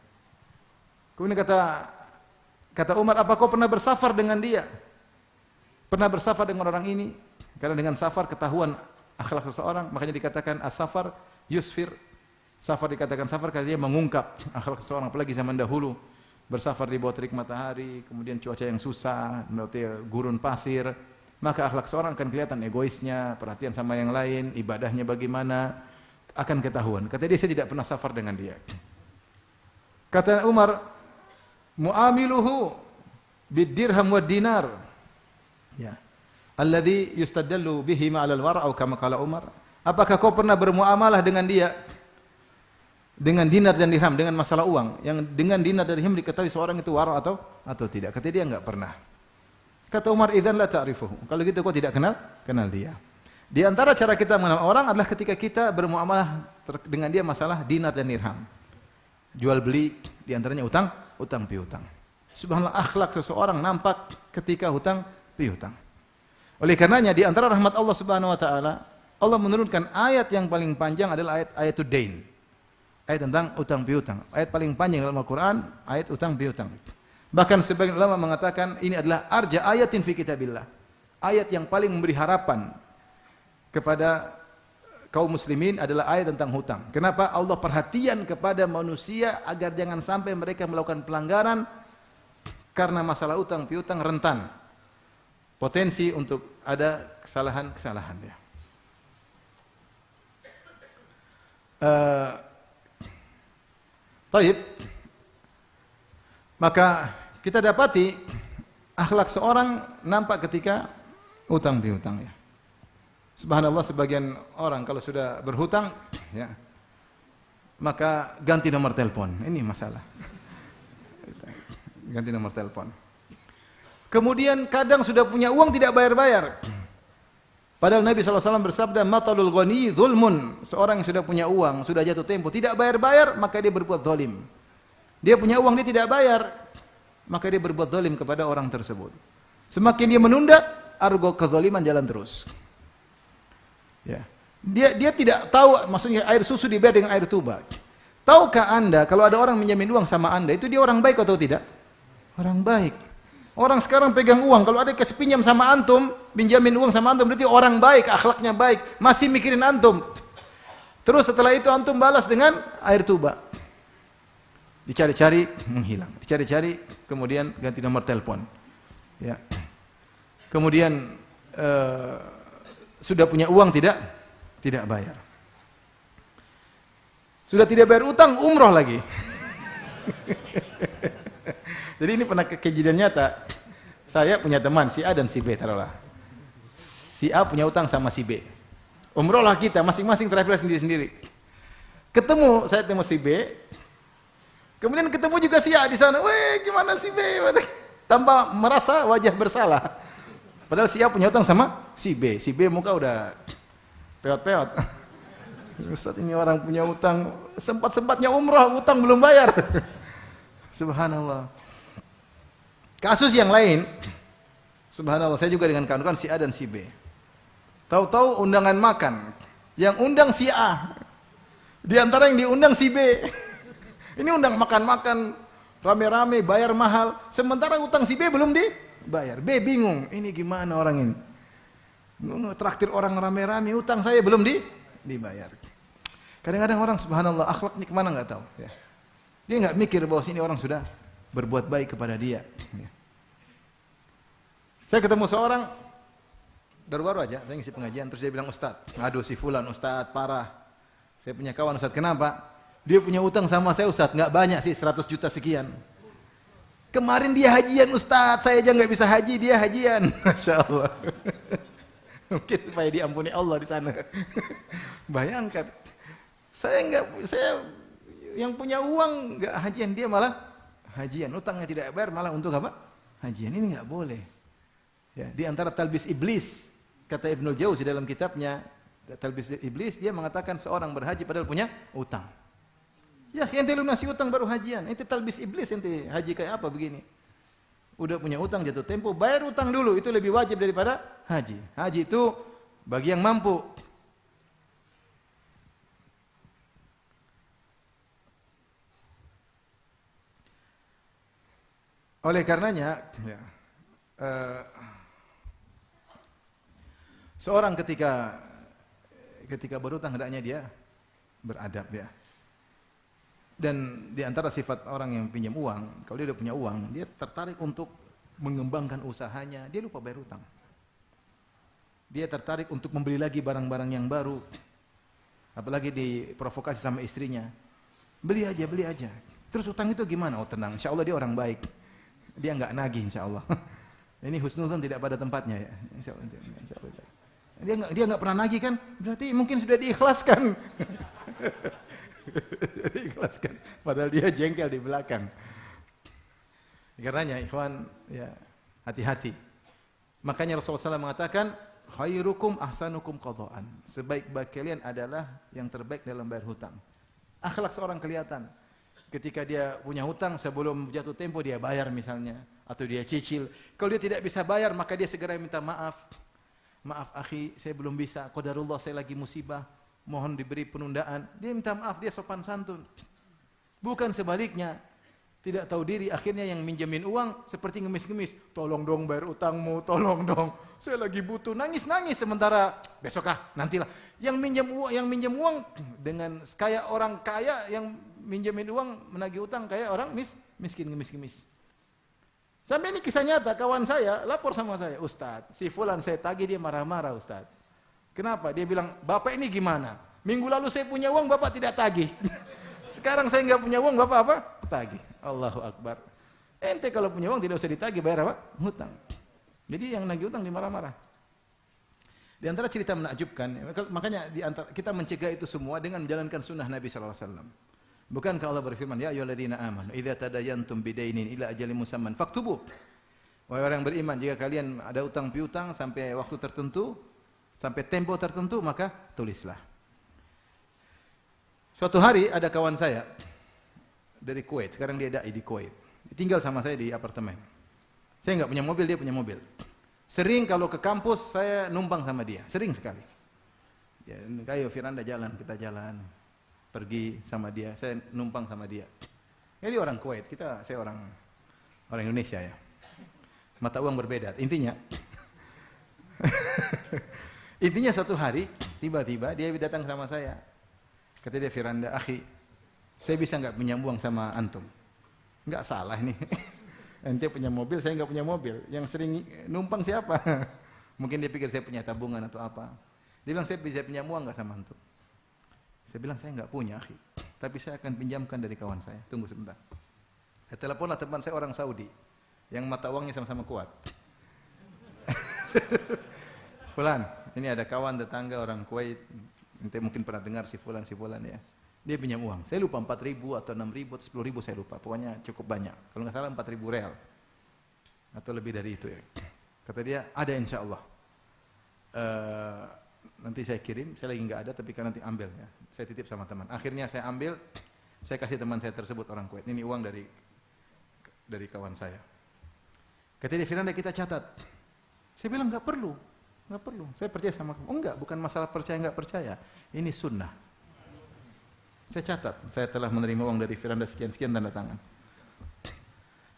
[SPEAKER 1] Kemudian kata Umar, apa kau pernah bersafar dengan dia? Pernah bersafar dengan orang ini? Karena dengan safar ketahuan akhlak seseorang, makanya dikatakan as-safar yusfir. Safar dikatakan safar karena dia mengungkap akhlak seseorang, apalagi zaman dahulu. Bersafar di bawah terik matahari, kemudian cuaca yang susah, gurun pasir, maka akhlak seorang akan kelihatan, egoisnya, perhatian sama yang lain, ibadahnya bagaimana, akan ketahuan. Kata dia, saya tidak pernah safar dengan dia. Kata Umar, mu'amiluhu bid-dirham wad dinar. Ya. Alladhi yustadallu bihi ma'al al-wara'u kama qala Umar. Apakah kau pernah bermuamalah dengan dia? Dengan dinar dan dirham, dengan masalah uang. Yang dengan dinar dan dirham diketahui seorang itu wara atau tidak. Kata dia enggak pernah. Kata Umar, idzan la ta'rifuhu. Kalau gitu kau tidak kenal dia. Di antara cara kita mengenal orang adalah ketika kita bermuamalah dengan dia masalah dinar dan dirham. Jual beli, di antaranya utang piutang. Subhanallah, akhlak seseorang nampak ketika hutang piutang. Oleh karenanya di antara rahmat Allah Subhanahu wa taala, Allah menurunkan ayat yang paling panjang adalah ayatul dain. Ayat tentang utang piutang. Ayat paling panjang dalam Al-Qur'an, ayat utang piutang. Bahkan sebagian ulama mengatakan ini adalah arja ayatin fi kitabillah. Ayat yang paling memberi harapan kepada kaum muslimin adalah ayat tentang hutang. Kenapa? Allah perhatian kepada manusia agar jangan sampai mereka melakukan pelanggaran karena masalah utang piutang rentan. Potensi untuk ada kesalahan-kesalahan ya. Taib. Maka kita dapati akhlak seorang nampak ketika utang piutang ya. Subhanallah, sebagian orang kalau sudah berhutang ya, maka ganti nomor telepon. Ini masalah. Ganti nomor telepon. Kemudian kadang sudah punya uang tidak bayar-bayar. Padahal Nabi SAW bersabda, matalul ghani zulmun. Seorang yang sudah punya uang, sudah jatuh tempo, tidak bayar-bayar, maka dia berbuat zalim. Dia punya uang, dia tidak bayar, maka dia berbuat zalim kepada orang tersebut. Semakin dia menunda, argo kezaliman jalan terus. Ya. Dia tidak tahu, maksudnya air susu dibayar dengan air tuba. Tahukah Anda kalau ada orang minjamin uang sama Anda, itu dia orang baik atau tidak? Orang baik. Orang sekarang pegang uang, kalau ada kasih pinjam sama antum, pinjamin uang sama antum, berarti orang baik, akhlaknya baik, masih mikirin antum. Terus setelah itu antum balas dengan air tuba. Dicari-cari, menghilang. Dicari-cari, kemudian ganti nomor telepon. Ya. Kemudian sudah punya uang tidak bayar. Sudah tidak bayar utang, umroh lagi. Jadi ini pernah kejadian nyata. Saya punya teman si A dan si B, taruhlah. Si A punya utang sama si B. Umroh lah kita, masing-masing travel sendiri-sendiri. Saya ketemu si B. Kemudian ketemu juga si A di sana. Weh, gimana si B? Tanpa merasa wajah bersalah. Padahal si A punya utang sama si B. Si B muka udah peot-peot. Ustaz, ini orang punya utang, sempat-sempatnya umrah, utang belum bayar. Subhanallah. Kasus yang lain, subhanallah, saya juga dengan kawan-kawan si A dan si B. Tahu-tahu undangan makan, yang undang si A, di antara yang diundang si B. Ini undang makan-makan, rame-rame, bayar mahal, sementara utang si B belum dibayar. B bingung, ini gimana orang ini? Traktir orang rame-rame, utang saya belum dibayar. Kadang-kadang orang subhanallah akhlaknya kemana nggak tahu. Ya. Dia nggak mikir bahwa ini orang sudah berbuat baik kepada dia. Ya. Saya ketemu seorang baru-baru aja, saya ngisi pengajian, terus dia bilang, Ustaz, aduh si fulan Ustaz parah. Saya punya kawan Ustaz, kenapa? Dia punya utang sama saya Ustaz, nggak banyak sih, 100 juta sekian. Kemarin dia hajian Ustaz, saya aja nggak bisa haji, dia hajian. Masya Allah. Mungkin supaya diampuni Allah di sana. Bayangkan, saya yang punya uang nggak hajian, dia malah hajian. Utangnya tidak bayar, malah untuk apa? Hajian. Ini nggak boleh. Ya, di antara talbis iblis, kata Ibnu Jauzi dalam kitabnya Talbis Iblis, dia mengatakan seorang berhaji padahal punya utang. Ya, ente lunasi utang baru hajian. Ente talbis iblis, ente haji kayak apa begini? Udah punya utang jatuh tempo, bayar utang dulu, itu lebih wajib daripada haji. Haji itu bagi yang mampu. Oleh karenanya, ya, seorang ketika berutang hendaknya dia beradab, ya. Dan di antara sifat orang yang pinjam uang, kalau dia udah punya uang, dia tertarik untuk mengembangkan usahanya, dia lupa bayar utang. Dia tertarik untuk membeli lagi barang-barang yang baru. Apalagi diprovokasi sama istrinya. Beli aja. Terus utang itu gimana? Oh tenang, insya Allah dia orang baik. Dia nggak nagih insya Allah. Ini husnuzon tidak pada tempatnya ya. Insya Allah. Dia nggak pernah nagih kan? Berarti mungkin sudah diikhlaskan. Diikhlaskan. Padahal dia jengkel di belakang. Karenanya ikhwan, ya, hati-hati. Makanya Rasulullah SAW mengatakan, khairukum ahsanukum qadaan. Sebaik-baik kalian adalah yang terbaik dalam bayar hutang. Akhlak seorang kelihatan. Ketika dia punya hutang, sebelum jatuh tempo dia bayar misalnya, atau dia cicil. Kalau dia tidak bisa bayar, maka dia segera minta maaf. Maaf akhi, saya belum bisa. Qadarullah, saya lagi musibah. Mohon diberi penundaan. Dia minta maaf, dia sopan santun. Bukan sebaliknya. Tidak tahu diri, akhirnya yang minjemin uang seperti ngemis-ngemis. Tolong dong bayar utangmu, tolong dong. Saya lagi butuh, nangis-nangis sementara besok nantilah. Yang minjem uang dengan kayak orang kaya yang minjemin uang menagih utang kayak orang miskin ngemis-ngemis. Sampai ini kisah nyata, kawan saya lapor sama saya, Ustaz, si fulan saya tagih dia marah-marah Ustaz. Kenapa? Dia bilang, Bapak ini gimana? Minggu lalu saya punya uang, Bapak tidak tagih. Sekarang saya nggak punya uang, Bapak apa? Tagih. Allahu Akbar. Ente kalau punya uang tidak usah ditagih, bayar apa? Hutang. Jadi yang nagih hutang dimarah-marah. Di antara cerita menakjubkan, makanya di antara kita mencegah itu semua dengan menjalankan sunnah Nabi sallallahu alaihi wasallam. Bukankah Allah berfirman, ya ayyuhalladzina amanu idza tadayantum bidainin ila ajalin musamman faktubu. Wahai orang beriman, jika kalian ada utang piutang sampai waktu tertentu, sampai tempo tertentu, maka tulislah. Suatu hari ada kawan saya dari Kuwait, sekarang dia dai di Kuwait. Dia tinggal sama saya di apartemen. Saya enggak punya mobil, dia punya mobil. Sering kalau ke kampus saya numpang sama dia, sering sekali. Ya, ayo Firanda jalan, kita jalan. Pergi sama dia, saya numpang sama dia. Ini orang Kuwait, saya orang Indonesia ya. Mata uang berbeda. Intinya suatu hari tiba-tiba dia datang sama saya. Kata dia, Firanda, akhi, saya bisa nggak punya uang sama antum? Nggak salah nih. Ente punya mobil, saya nggak punya mobil. Yang sering numpang siapa? Mungkin dia pikir saya punya tabungan atau apa. Dia bilang, saya bisa punya uang nggak sama antum? Saya bilang, saya nggak punya, akhi. Tapi saya akan pinjamkan dari kawan saya. Tunggu sebentar. Teleponlah teman saya orang Saudi. Yang mata uangnya sama-sama kuat. Fulan, ini ada kawan tetangga orang Kuwait. Ente mungkin pernah dengar si Fulan ya. Dia pinjam uang. Saya lupa 4.000 atau 6.000 atau 10.000 saya lupa. Pokoknya cukup banyak. Kalau nggak salah 4.000 real. Atau lebih dari itu ya. Kata dia, ada insya Allah. Nanti saya kirim, saya lagi nggak ada, tapi kan nanti ambil ya. Saya titip sama teman. Akhirnya saya ambil, saya kasih teman saya tersebut orang Kuwait. Ini uang dari kawan saya. Kata dia, Firanda kita catat. Saya bilang nggak perlu. Saya percaya sama kamu. Oh enggak, bukan masalah percaya nggak percaya. Ini sunnah. Saya catat. Saya telah menerima uang dari Firanda sekian tanda tangan.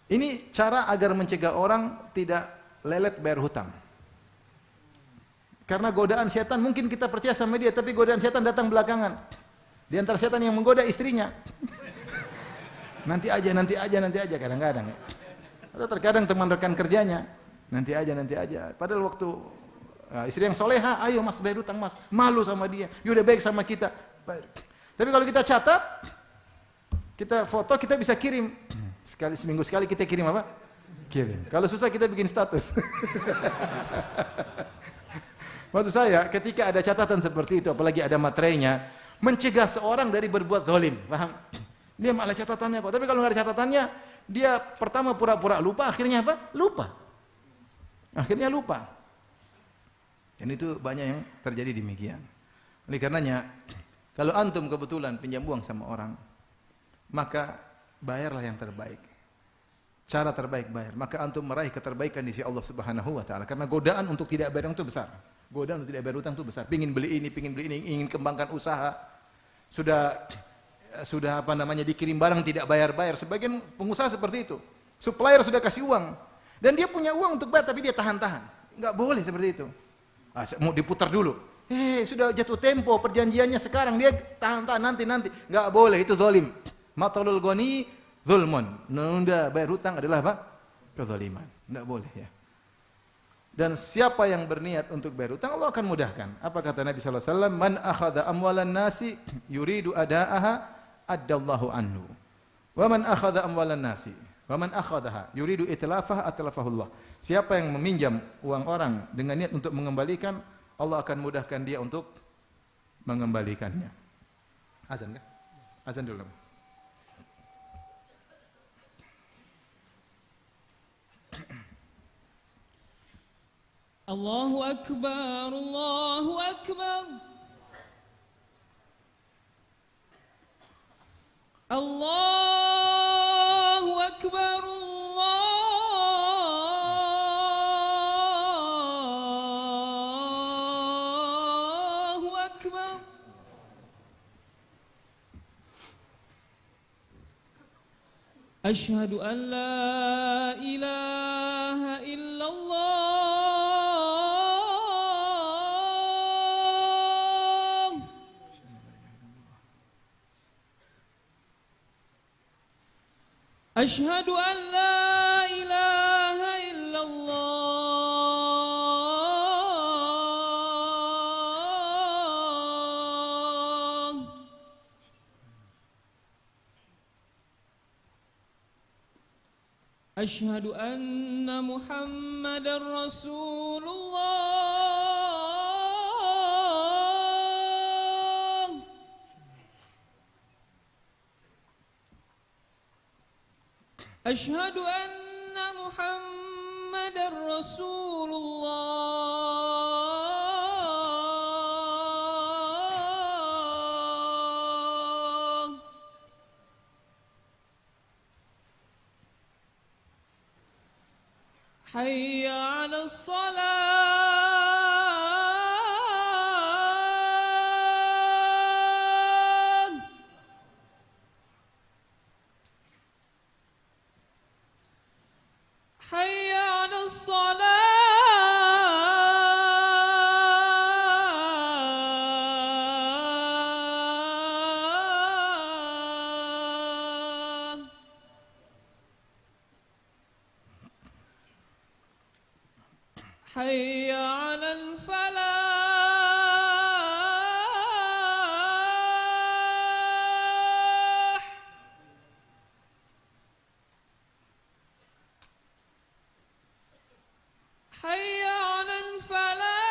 [SPEAKER 1] Ini cara agar mencegah orang tidak lelet bayar hutang. Karena godaan setan, mungkin kita percaya sama dia, tapi godaan setan datang belakangan. Di antara setan yang menggoda istrinya. Nanti aja, kadang-kadang. Atau terkadang teman rekan kerjanya, nanti aja. Padahal waktu istri yang soleha, ayo mas bayar hutang mas, malu sama dia, dia udah baik sama kita. Tapi kalau kita catat, kita foto, kita bisa kirim. Seminggu sekali kita kirim apa? Kirim. Kalau susah kita bikin status. Maksud saya, ketika ada catatan seperti itu, apalagi ada materainya, mencegah seorang dari berbuat zalim, paham? Dia malah catatannya kok. Tapi kalau nggak ada catatannya, dia pertama pura-pura lupa, akhirnya apa? Akhirnya lupa. Dan itu banyak yang terjadi demikian. Oleh karenanya, kalau antum kebetulan pinjam uang sama orang, maka bayarlah yang terbaik. Cara terbaik bayar. Maka antum meraih keterbaikan di sisi Allah Subhanahu wa taala. Karena godaan untuk tidak bayar utang itu besar. Godaan untuk tidak bayar utang itu besar. Pingin beli ini, ingin kembangkan usaha. Sudah dikirim barang tidak bayar-bayar. Sebagian pengusaha seperti itu. Supplier sudah kasih uang dan dia punya uang untuk bayar tapi dia tahan-tahan. Enggak boleh seperti itu. Mau diputar dulu. Sudah jatuh tempo perjanjiannya sekarang, dia tahan-tahan nanti. Enggak boleh, itu zalim. Matalul ghani zulmun. Nunda bayar hutang adalah apa? Kezaliman. Enggak boleh ya. Dan siapa yang berniat untuk bayar hutang, Allah akan mudahkan. Apa kata Nabi sallallahu alaihi wasallam? Man akhadha amwalan nasi yuridu adaaha addallahu anhu. Wa man akhadha amwalan nasi wa man akhadhaha yuridu itlafaha atlafahullah. Siapa yang meminjam uang orang dengan niat untuk mengembalikan, Allah akan mudahkan dia untuk mengembalikannya. Azan kan? Azan dulu.
[SPEAKER 2] Allahu Akbar, Allahu Akbar. Allahu Akbar, Allahu Akbar. Asyhadu an la ilaha illallah. Asyhadu an la ilaha illallah. Asyhadu anna Muhammadar Rasulullah. Asyhadu anna Muhammadar Rasulullah. Hayya 'alas salah. Hayya 'alas salah. Hayya 'alal falah. Hayya 'alal falah.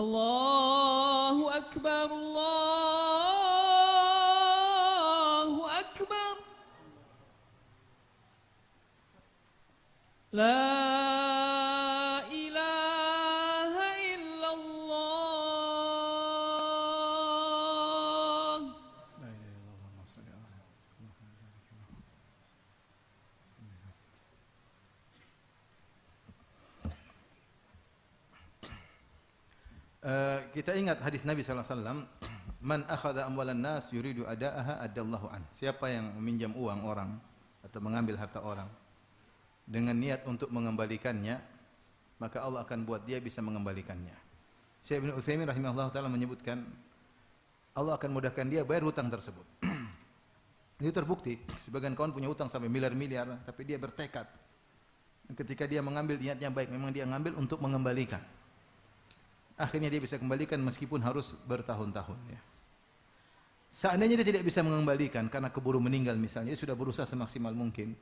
[SPEAKER 2] الله أكبر الله أكبر لا إله إلا الله
[SPEAKER 1] Kita ingat hadis Nabi SAW, man akhadha amwalan nas yuridu ada'aha adallahu an. Siapa yang meminjam uang orang atau mengambil harta orang dengan niat untuk mengembalikannya, maka Allah akan buat dia bisa mengembalikannya. Syekh Ibnu Utsaimin rahimahullah taala menyebutkan Allah akan mudahkan dia bayar hutang tersebut. Itu terbukti. Sebagian kawan punya hutang sampai miliar-miliar, tapi dia bertekad. Ketika dia mengambil, niatnya baik, memang dia ngambil untuk mengembalikan. Akhirnya dia bisa kembalikan meskipun harus bertahun-tahun. Ya. Seandainya dia tidak bisa mengembalikan karena keburu meninggal misalnya, dia sudah berusaha semaksimal mungkin,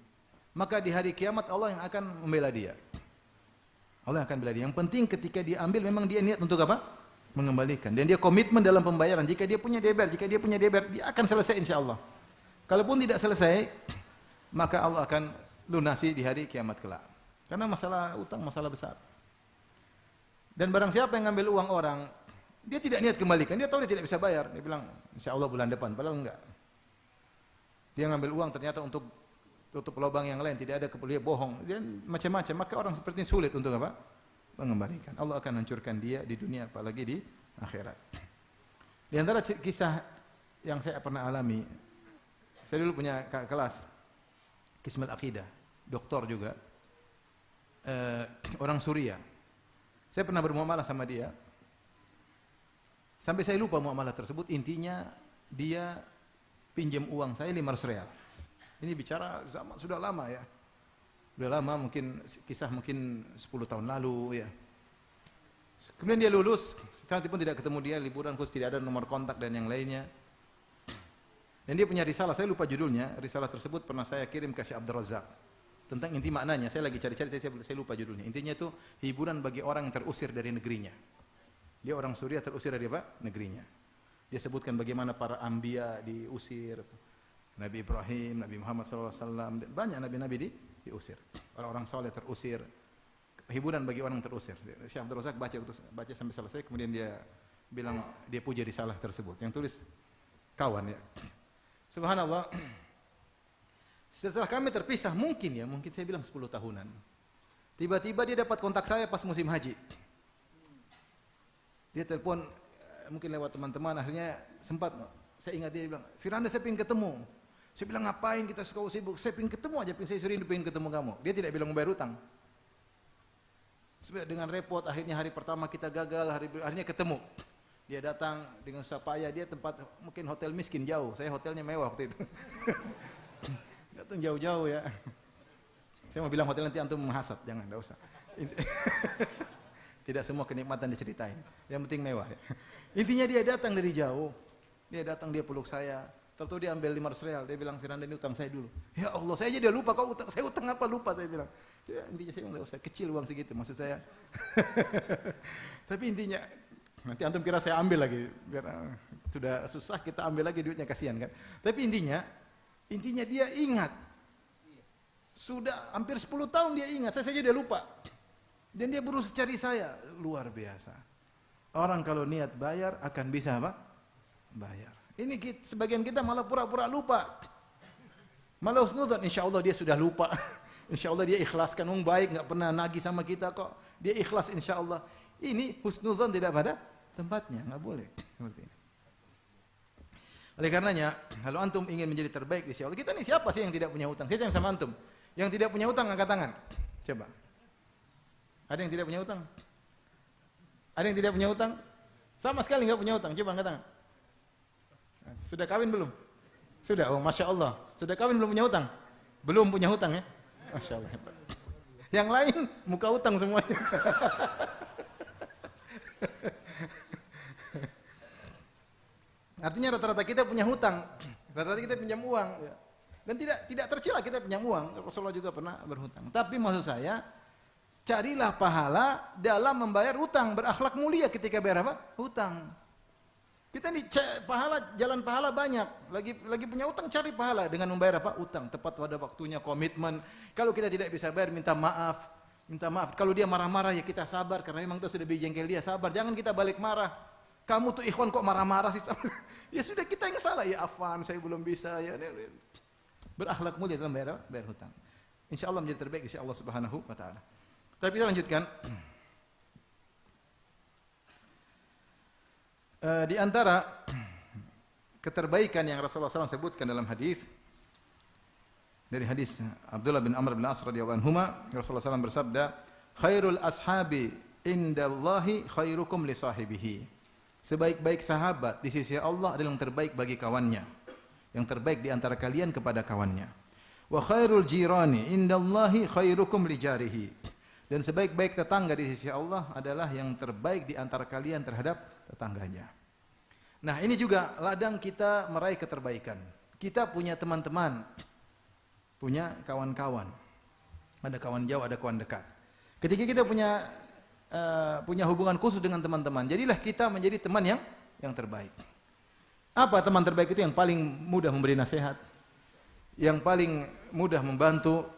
[SPEAKER 1] maka di hari kiamat Allah yang akan membela dia. Allah yang akan membela dia. Yang penting ketika dia ambil memang dia niat untuk apa? Mengembalikan. Dan dia komitmen dalam pembayaran. Jika dia punya dia akan selesai insyaAllah. Kalaupun tidak selesai, maka Allah akan lunasi di hari kiamat kelak. Karena masalah utang masalah besar. Dan barang siapa yang ngambil uang orang, dia tidak niat kembalikan, dia tahu dia tidak bisa bayar, dia bilang insyaallah bulan depan, padahal enggak. Dia ngambil uang ternyata untuk tutup lubang yang lain, tidak ada keperluan, dia bohong, dia macam-macam, maka orang seperti ini sulit untuk apa? Mengembalikan. Allah akan hancurkan dia di dunia apalagi di akhirat. Di antara kisah yang saya pernah alami, saya dulu punya kelas Qismul Aqidah, doktor juga, orang Suriah. Saya pernah bermuamalah sama dia. Sampai saya lupa muamalah tersebut. Intinya dia pinjam uang saya 500 real. Ini bicara zaman sudah lama ya. Sudah lama, mungkin kisah mungkin 10 tahun lalu ya. Kemudian dia lulus, saat itu pun tidak ketemu dia, liburan khusus tidak ada nomor kontak dan yang lainnya. Dan dia punya risalah, saya lupa judulnya. Risalah tersebut pernah saya kirim ke Syekh Abdul Razak. Tentang inti maknanya, saya lagi cari-cari, saya lupa judulnya. Intinya itu hiburan bagi orang yang terusir dari negerinya. Dia orang Suriah terusir dari apa? Negerinya. Dia sebutkan bagaimana para anbiya diusir, Nabi Ibrahim, Nabi Muhammad SAW, banyak nabi-nabi diusir. Orang-orang soleh terusir. Hiburan bagi orang yang terusir. Syekh Abdul Razak baca sampai selesai, kemudian dia bilang dia puja risalah tersebut. Yang tulis kawan ya. Subhanallah. Setelah kami terpisah, mungkin saya bilang 10 tahunan. Tiba-tiba dia dapat kontak saya pas musim haji. Dia telepon, mungkin lewat teman-teman, akhirnya sempat, saya ingat dia bilang, Firanda saya ingin ketemu. Saya bilang ngapain kita suka sibuk, saya ingin ketemu aja, saya sering ingin ketemu kamu. Dia tidak bilang membayar utang. Dengan repot, akhirnya hari pertama kita gagal, akhirnya ketemu. Dia datang dengan susah payah, dia tempat mungkin hotel miskin jauh, saya hotelnya mewah waktu itu. Datang jauh-jauh ya. Saya mau bilang hotel nanti antum menghasat, jangan, enggak usah. Tidak semua kenikmatan diceritain. Yang penting mewah ya. Intinya dia datang dari jauh. Dia datang, dia peluk saya. Tentu dia ambil 500 real, dia bilang Firanda ini utang saya dulu. Ya Allah, saya aja dia lupa kau utang, saya utang apa lupa saya bilang. Intinya saya enggak usah, kecil uang segitu maksud saya. Tapi intinya nanti antum kira saya ambil lagi, biar sudah susah kita ambil lagi duitnya, kasihan kan. Tapi intinya dia ingat. Sudah hampir 10 tahun dia ingat, saya saja dia lupa. Dan dia berusaha cari saya, luar biasa. Orang kalau niat bayar akan bisa apa? Bayar. Ini sebagian kita malah pura-pura lupa. Malah husnudzon, insyaallah dia sudah lupa. Insyaallah dia ikhlaskan, baik, enggak pernah nagih sama kita kok. Dia ikhlas insyaallah. Ini husnudzon tidak pada tempatnya, enggak boleh seperti ini. Oleh karenanya, kalau antum ingin menjadi terbaik di sisi Allah, kita ini siapa sih yang tidak punya hutang? Saya tanya sama antum, yang tidak punya hutang angkat tangan. Coba. Ada yang tidak punya hutang? Ada yang tidak punya hutang? Sama sekali enggak punya hutang. Coba angkat tangan. Sudah kawin belum? Sudah. Oh, Masya Allah. Sudah kawin belum punya hutang? Belum punya hutang ya? Masya Allah. Hebat. Yang lain muka hutang semuanya. Artinya rata-rata kita punya hutang, rata-rata kita pinjam uang, dan tidak tercela kita pinjam uang. Rasulullah juga pernah berhutang. Tapi maksud saya, carilah pahala dalam membayar hutang, berakhlak mulia ketika bayar apa? Hutang. Kita nih pahala, jalan pahala banyak. Lagi punya hutang, cari pahala dengan membayar apa? Hutang. Tepat pada waktunya, komitmen. Kalau kita tidak bisa bayar, minta maaf. Minta maaf. Kalau dia marah-marah, ya kita sabar karena memang itu sudah bijengkel dia, sabar. Jangan kita balik marah. Kamu tuh ikhwan kok marah-marah sih? Ya sudah, kita yang salah. Ya afwan, saya belum bisa. Ya berakhlak mulia dalam bayar hutang. Insya Allah menjadi terbaik di sisi Allah Subhanahu wa taala. Tapi kita lanjutkan. Di antara keterbaikan yang Rasulullah SAW sebutkan dalam hadis dari hadis Abdullah bin Amr bin As radhiyallahu anhuma, Rasulullah SAW bersabda, "Khairul ashabi indallahi khairukum li sahibihi." Sebaik-baik sahabat di sisi Allah adalah yang terbaik bagi kawannya. Yang terbaik di antara kalian kepada kawannya. Wa khairul jirani indallahi khairukum li jarihi. Dan sebaik-baik tetangga di sisi Allah adalah yang terbaik di antara kalian terhadap tetangganya. Nah, ini juga ladang kita meraih keterbaikan. Kita punya teman-teman, punya kawan-kawan. Ada kawan jauh, ada kawan dekat. Ketika kita punya hubungan khusus dengan teman-teman, jadilah kita menjadi teman yang terbaik. Apa teman terbaik itu? Yang paling mudah memberi nasihat, yang paling mudah membantu,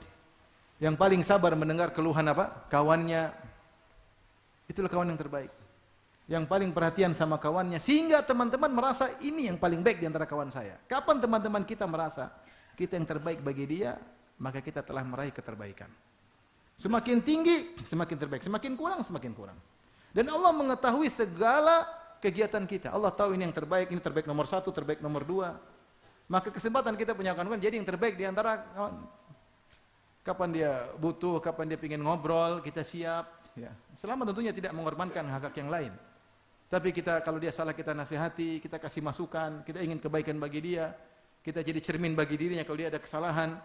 [SPEAKER 1] yang paling sabar mendengar keluhan apa? Kawannya. Itulah kawan yang terbaik. Yang paling perhatian sama kawannya, sehingga teman-teman merasa ini yang paling baik di antara kawan saya. Kapan teman-teman kita merasa kita yang terbaik bagi dia, maka kita telah meraih keterbaikan. Semakin tinggi, semakin terbaik. Semakin kurang, semakin kurang. Dan Allah mengetahui segala kegiatan kita. Allah tahu ini yang terbaik, ini terbaik nomor 1, terbaik nomor 2. Maka kesempatan kita punya kawan-kawan jadi yang terbaik di antara kawan. Kapan dia butuh, kapan dia ingin ngobrol, kita siap. Ya. Selama tentunya tidak mengorbankan hak-hak yang lain. Tapi kita, kalau dia salah, kita nasihati, kita kasih masukan, kita ingin kebaikan bagi dia, kita jadi cermin bagi dirinya kalau dia ada kesalahan,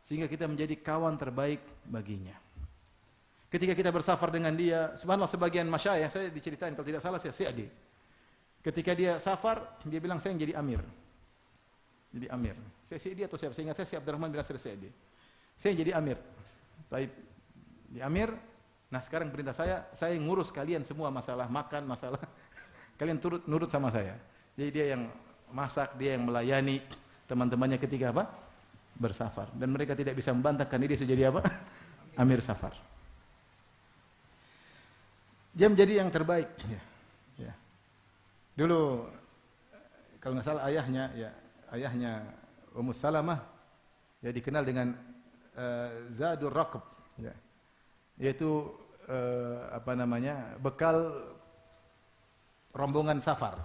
[SPEAKER 1] sehingga kita menjadi kawan terbaik baginya. Ketika kita bersafar dengan dia, subhanallah, sebagian masyayikh, saya diceritain kalau tidak salah saya Syekh. Ketika dia safar, dia bilang saya yang jadi amir. Jadi amir. Saya Syekh atau siapa? Saya ingat saya Syekh Abdurrahman bin Nasir Syekh. Saya yang jadi amir. Taib. Di amir. Nah, sekarang perintah saya ngurus kalian semua masalah makan, masalah kalian nurut sama saya. Jadi dia yang masak, dia yang melayani teman-temannya ketika apa? Bersafar. Dan mereka tidak bisa membantah karena dia sudah jadi apa? Amir safar. Dia menjadi yang terbaik. Ya. Dulu kalau nggak salah ayahnya Ummu Salamah ya dikenal dengan Zadur Raqab, ya. Yaitu bekal rombongan safar.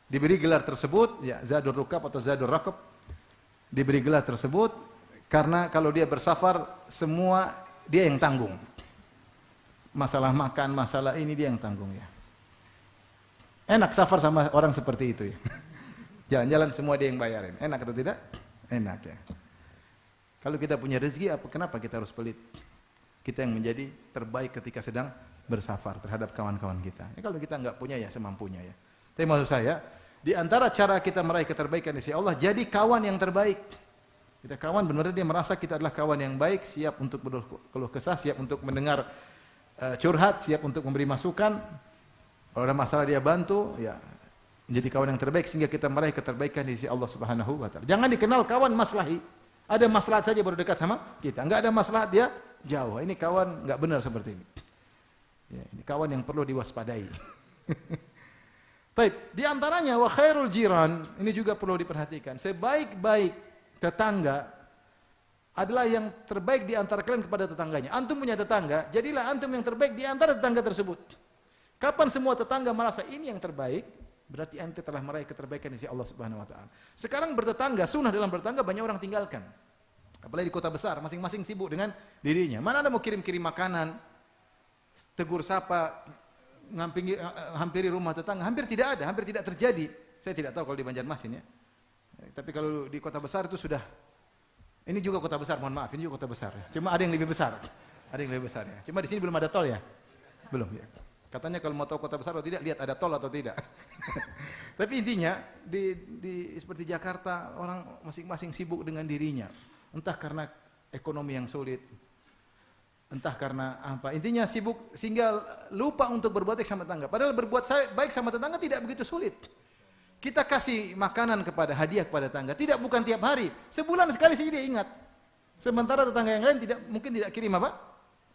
[SPEAKER 1] Diberi gelar tersebut ya Zadur Raqab atau Zadur Raqab, diberi gelar tersebut karena kalau dia bersafar semua dia yang tanggung. Masalah makan, masalah ini dia yang tanggung ya. Enak safar sama orang seperti itu ya. Jalan-jalan semua dia yang bayarin. Enak atau tidak? Enak ya. Kalau kita punya rezeki, kenapa kita harus pelit? Kita yang menjadi terbaik ketika sedang bersafar terhadap kawan-kawan kita. Ya, kalau kita nggak punya ya semampunya ya. Tapi maksud saya, di antara cara kita meraih keterbaikan di sisi Allah, jadi kawan yang terbaik. Kita kawan benar-benar dia merasa kita adalah kawan yang baik, siap untuk berkeluh kesah, siap untuk mendengar curhat, siap untuk memberi masukan. Kalau ada masalah dia bantu, ya menjadi kawan yang terbaik sehingga kita meraih keterbaikan di sisi Allah Subhanahu wa taala. Jangan dikenal kawan maslahi. Ada maslahat saja baru dekat sama kita. Enggak ada maslahat dia jauh. Ini kawan enggak benar seperti ini. Ya, ini kawan yang perlu diwaspadai. Baik, di antaranya wa khairul jiran, ini juga perlu diperhatikan. Sebaik-baik tetangga adalah yang terbaik di antara kalian kepada tetangganya. Antum punya tetangga, jadilah antum yang terbaik di antara tetangga tersebut. Kapan semua tetangga merasa ini yang terbaik, berarti ente telah meraih keterbaikan di sisi Allah Subhanahu wa taala. Sekarang bertetangga, sunnah dalam bertetangga banyak orang tinggalkan. Apalagi di kota besar, masing-masing sibuk dengan dirinya. Mana ada mau kirim-kirim makanan, tegur sapa, hampiri rumah tetangga, hampir tidak ada, hampir tidak terjadi. Saya tidak tahu kalau di Banjarmasin ya. Tapi kalau di kota besar itu sudah. Ini juga kota besar, mohon maaf, ini juga kota besar. Cuma ada yang lebih besar. Ada yang lebih besar ya. Cuma di sini belum ada tol ya? Belum ya. Katanya kalau mau tahu kota besar atau tidak, lihat ada tol atau tidak. Tapi intinya seperti Jakarta, orang masing-masing sibuk dengan dirinya. Entah karena ekonomi yang sulit, Entah karena apa. Intinya sibuk sehingga lupa untuk berbuat baik sama tetangga. Padahal berbuat baik sama tetangga tidak begitu sulit. Kita kasih makanan kepada hadiah kepada tetangga, bukan tiap hari. Sebulan sekali saja dia ingat. Sementara tetangga yang lain mungkin tidak kirim apa?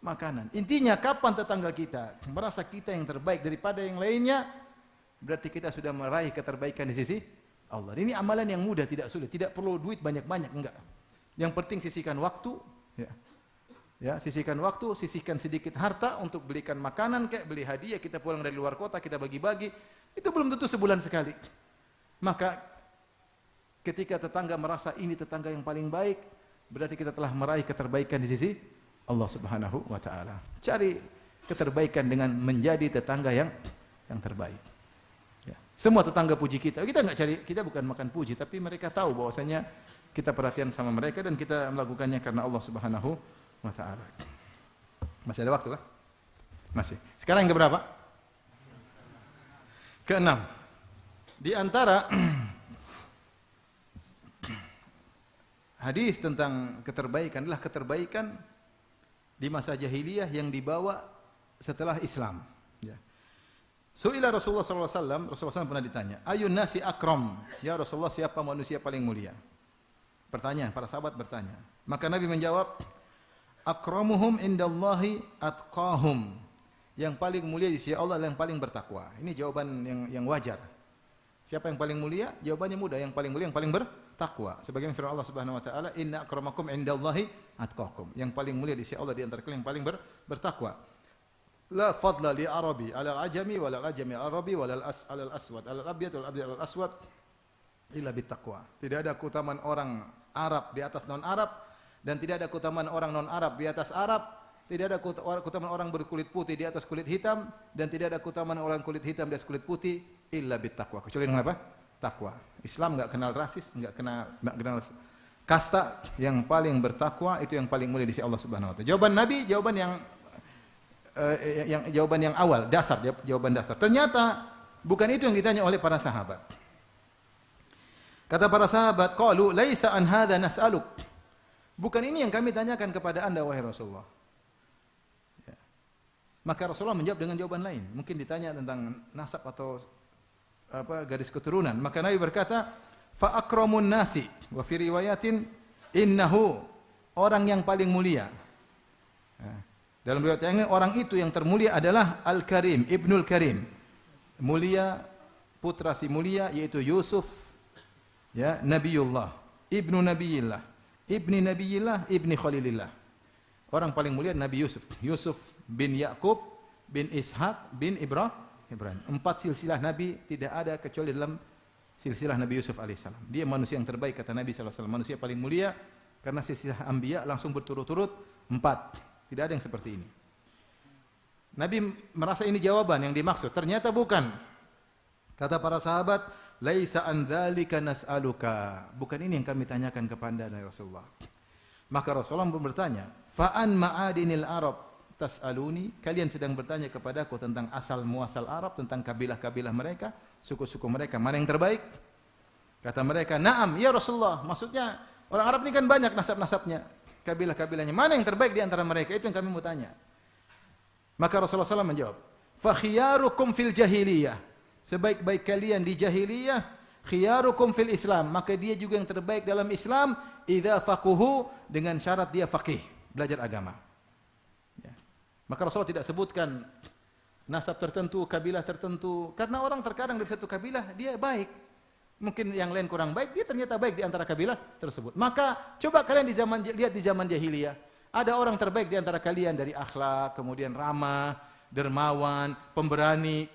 [SPEAKER 1] Makanan. Intinya kapan tetangga kita merasa kita yang terbaik daripada yang lainnya, berarti kita sudah meraih keterbaikan di sisi Allah. Ini amalan yang mudah, tidak sulit, tidak perlu duit banyak-banyak, enggak. Yang penting sisihkan waktu, ya, sisihkan waktu, sisihkan sedikit harta untuk belikan makanan, kayak beli hadiah, kita pulang dari luar kota, kita bagi-bagi, itu belum tentu sebulan sekali. Maka ketika tetangga merasa ini tetangga yang paling baik, berarti kita telah meraih keterbaikan di sisi Allah Subhanahu wa taala. Cari keterbaikan dengan menjadi tetangga yang terbaik. Ya. Semua tetangga puji kita. Kita enggak cari, kita bukan makan puji, tapi mereka tahu bahwasanya kita perhatian sama mereka dan kita melakukannya karena Allah Subhanahu wa ta'ala. Masih ada waktu kah? Masih. Sekarang yang keberapa? Keenam. Di antara hadis tentang keterbaikan adalah keterbaikan di masa jahiliyah yang dibawa setelah Islam. Ya. Su'ila Rasulullah SAW, Rasulullah SAW pernah ditanya, ayun nasi akram? Ya Rasulullah, siapa manusia paling mulia? Pertanyaan, para sahabat bertanya. Maka Nabi menjawab, akramuhum indallahi atqahum. Yang paling mulia di sisi Allah adalah yang paling bertakwa. Ini jawaban yang wajar. Siapa yang paling mulia? Jawabannya mudah. Yang paling mulia yang paling bertakwa. Sebagaimana firman Allah Subhanahu wa taala, inna akramakum indallahi atqakum. Yang paling mulia di sisi Allah di antara kalian yang paling bertakwa. La fadla li arabi ala al-ajami wala al-ajami al-arabi wala al-aswad ala al-abyad wal abyad al-aswad illa bittaqwa. Tidak ada keutamaan orang Arab di atas non-Arab dan tidak ada keutamaan orang non-Arab di atas Arab, tidak ada keutamaan orang berkulit putih di atas kulit hitam dan tidak ada keutamaan orang kulit hitam di atas kulit putih illa bittaqwa. Kecuali dengan apa? Takwa. Islam enggak kenal rasis, enggak kenal kasta. Yang paling bertakwa itu yang paling mulia di sisi Allah Subhanahu wa taala. Jawaban Nabi, jawaban yang awal, dasar, jawaban dasar. Ternyata bukan itu yang ditanya oleh para sahabat. Kata para sahabat, qalu laisa an hadza nas'aluk. Bukan ini yang kami tanyakan kepada Anda wahai Rasulullah. Ya. Maka Rasulullah menjawab dengan jawaban lain. Mungkin ditanya tentang nasab atau garis keturunan. Maka Nabi berkata, fa akramun nasi wa fi riwayatin innahu, orang yang paling mulia. Ya. Dalam riwayat yang ini, orang itu yang termulia adalah Al-Karim, Ibnul Karim. Mulia, putra si mulia yaitu Yusuf, ya, Nabiullah, Ibnu Nabiyillah, Ibni Nabiyillah, Ibni Khalilillah. Orang paling mulia Nabi Yusuf. Yusuf bin Yakub, bin Ishaq, bin Ibrahim. 4 silsilah Nabi tidak ada kecuali dalam silsilah Nabi Yusuf alaihissalam. Dia manusia yang terbaik kata Nabi SAW. Manusia paling mulia karena silsilah Anbiya langsung berturut-turut 4. Tidak ada yang seperti ini. Nabi merasa ini jawaban yang dimaksud. Ternyata bukan. Kata para sahabat, laisa an dzalika nas'aluka. Bukan ini yang kami tanyakan kepada Anda Rasulullah. Maka Rasulullah pun bertanya, fa an ma'adinil Arab tas'aluni? Kalian sedang bertanya kepadaku tentang asal muasal Arab, tentang kabilah-kabilah mereka, suku-suku mereka, mana yang terbaik? Kata mereka, "Na'am ya Rasulullah." Maksudnya orang Arab ini kan banyak nasab-nasabnya, kabilah-kabilahnya. Mana yang terbaik di antara mereka? Itu yang kami mau tanya. Maka Rasulullah SAW menjawab, "Fa khiyarukum fil jahiliyah." Sebaik-baik kalian di jahiliyah, khiyarukum fil Islam. Maka dia juga yang terbaik dalam Islam, idza faquhu, dengan syarat dia faqih, belajar agama. Ya. Maka Rasulullah tidak sebutkan nasab tertentu, kabilah tertentu, karena orang terkadang dari satu kabilah dia baik. Mungkin yang lain kurang baik, dia ternyata baik di antara kabilah tersebut. Maka coba kalian lihat di zaman jahiliyah, ada orang terbaik di antara kalian dari akhlak, kemudian ramah, dermawan, pemberani.